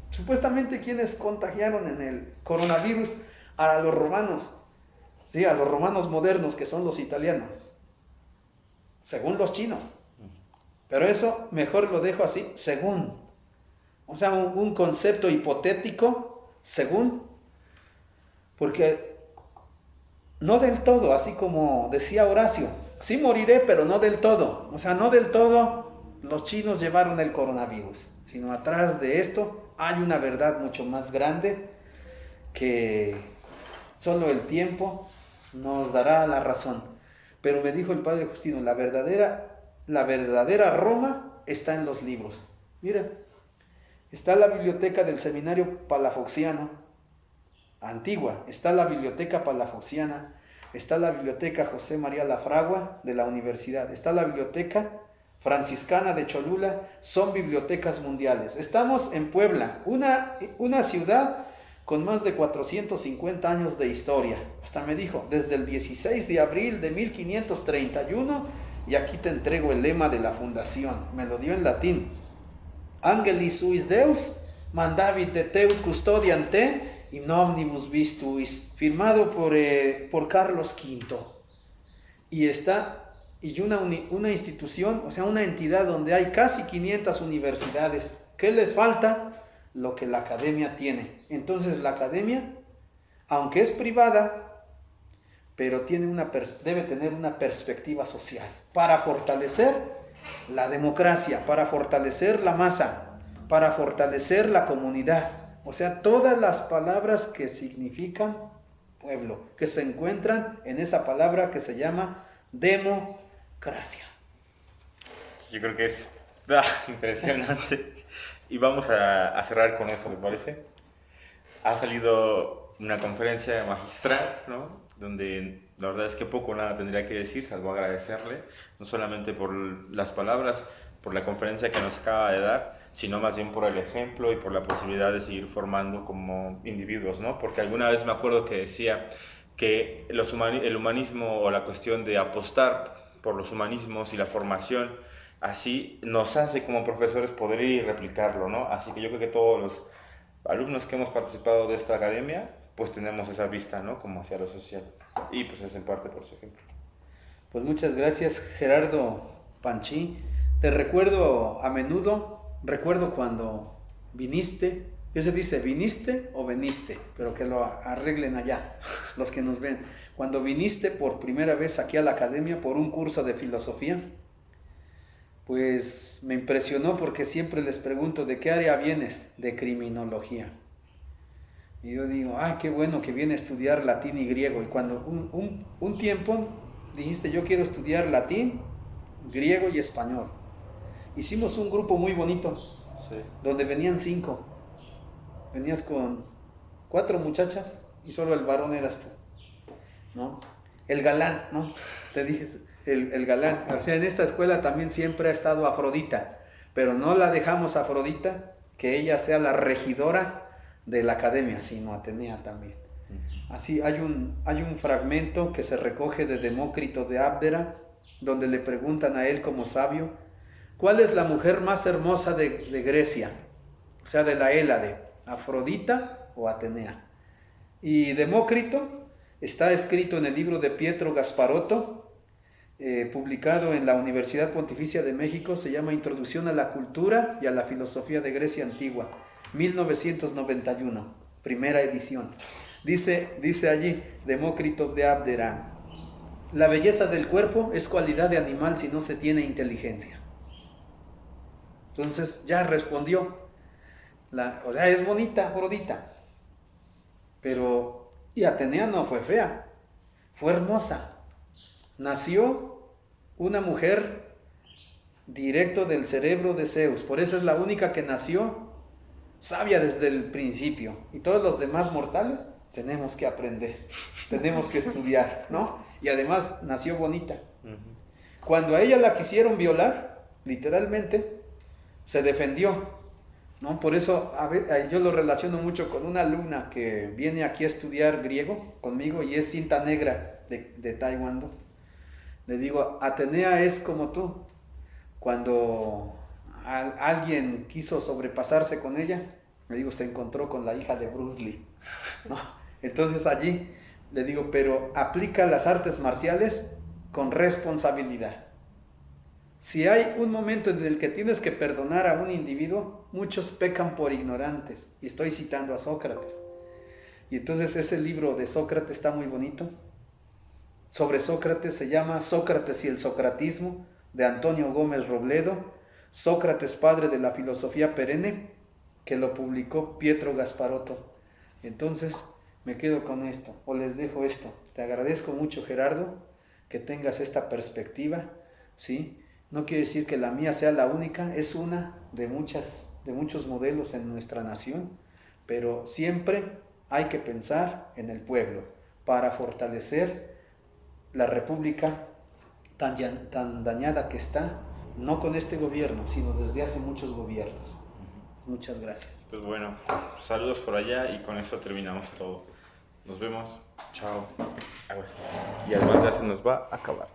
Supuestamente quienes contagiaron en el coronavirus a los romanos, sí, a los romanos modernos, que son los italianos, según los chinos. Pero eso mejor lo dejo así, según. O sea, un concepto hipotético, según, porque no del todo, así como decía Horacio, sí moriré, pero no del todo. O sea, no del todo los chinos llevaron el coronavirus, sino atrás de esto hay una verdad mucho más grande que solo el tiempo nos dará la razón. Pero me dijo el padre Justino, la verdadera Roma está en los libros. Mira, está la biblioteca del Seminario Palafoxiano, antigua, está la biblioteca palafoxiana, está la biblioteca José María Lafragua de la universidad, está la biblioteca franciscana de Cholula, son bibliotecas mundiales. Estamos en Puebla, una ciudad con más de 450 años de historia. Hasta me dijo, desde el 16 de abril de 1531, y aquí te entrego el lema de la fundación, me lo dio en latín. Angelis suis Deus, mandavit de teu custodiam te, in omnibus vis tuis, firmado por Carlos V. Y una institución, o sea, una entidad donde hay casi 500 universidades. ¿Qué les falta? Lo que la academia tiene. Entonces la academia, aunque es privada, pero debe tener una perspectiva social para fortalecer la democracia, para fortalecer la masa, para fortalecer la comunidad. O sea, todas las palabras que significan pueblo, que se encuentran en esa palabra que se llama democracia. Yo creo que es impresionante. Y vamos a cerrar con eso, ¿me parece? Ha salido una conferencia magistral, ¿no? Donde la verdad es que poco o nada tendría que decir, salvo agradecerle, no solamente por las palabras, por la conferencia que nos acaba de dar, sino más bien por el ejemplo y por la posibilidad de seguir formando como individuos, ¿no? Porque alguna vez me acuerdo que decía que el humanismo o la cuestión de apostar por los humanismos y la formación así nos hace como profesores poder ir y replicarlo, ¿no? Así que yo creo que todos los alumnos que hemos participado de esta academia, pues tenemos esa vista, ¿no? Como hacia lo social. Y pues es en parte por su ejemplo. Pues muchas gracias, Gerardo Panchí. Te recuerdo a menudo, recuerdo cuando viniste, ¿qué se dice? ¿Viniste o veniste? Pero que lo arreglen allá, los que nos ven. Cuando viniste por primera vez aquí a la academia por un curso de filosofía, pues me impresionó porque siempre les pregunto, ¿de qué área vienes? De criminología. Y yo digo, qué bueno que viene a estudiar latín y griego. Y cuando un tiempo dijiste, yo quiero estudiar latín, griego y español. Hicimos un grupo muy bonito, Sí. donde venían 5. Venías con 4 muchachas y solo el varón eras tú, ¿no? El galán, ¿no? Te dije, el galán. O sea, en esta escuela también siempre ha estado Afrodita, pero no la dejamos Afrodita, que ella sea la regidora de la academia, sino Atenea también. Así hay un fragmento que se recoge de Demócrito de Abdera, donde le preguntan a él como sabio, ¿cuál es la mujer más hermosa de Grecia? O sea, de la Hélade, ¿Afrodita o Atenea? Y Demócrito está escrito en el libro de Pietro Gasparotto, publicado en la Universidad Pontificia de México, se llama Introducción a la Cultura y a la Filosofía de Grecia Antigua, 1991, primera edición. Dice allí Demócrito de Abdera, la belleza del cuerpo es cualidad de animal si no se tiene inteligencia. Entonces ya respondió, o sea, es bonita, Afrodita, pero, y Atenea no fue fea, fue hermosa. Nació una mujer directo del cerebro de Zeus, por eso es la única que nació sabia desde el principio, y todos los demás mortales tenemos que aprender, tenemos que estudiar, ¿no? Y además nació bonita. Cuando a ella la quisieron violar, literalmente, se defendió, ¿no? Por eso yo lo relaciono mucho con una alumna que viene aquí a estudiar griego conmigo y es cinta negra de Taekwondo. Le digo, Atenea es como tú. Cuando alguien quiso sobrepasarse con ella, le digo, se encontró con la hija de Bruce Lee, ¿no? Entonces allí le digo, pero aplica las artes marciales con responsabilidad. Si hay un momento en el que tienes que perdonar a un individuo, muchos pecan por ignorantes. Y estoy citando a Sócrates. Y entonces ese libro de Sócrates está muy bonito. Sobre Sócrates se llama Sócrates y el socratismo, de Antonio Gómez Robledo. Sócrates, padre de la filosofía perenne, que lo publicó Pietro Gasparotto. Entonces me quedo con esto, o les dejo esto. Te agradezco mucho, Gerardo, que tengas esta perspectiva, ¿sí? No quiere decir que la mía sea la única, es una de muchos modelos en nuestra nación, pero siempre hay que pensar en el pueblo para fortalecer la república tan dañada que está, no con este gobierno, sino desde hace muchos gobiernos. Muchas gracias. Pues bueno, saludos por allá y con eso terminamos todo. Nos vemos. Chao. Aguas. Y además ya se nos va a acabar.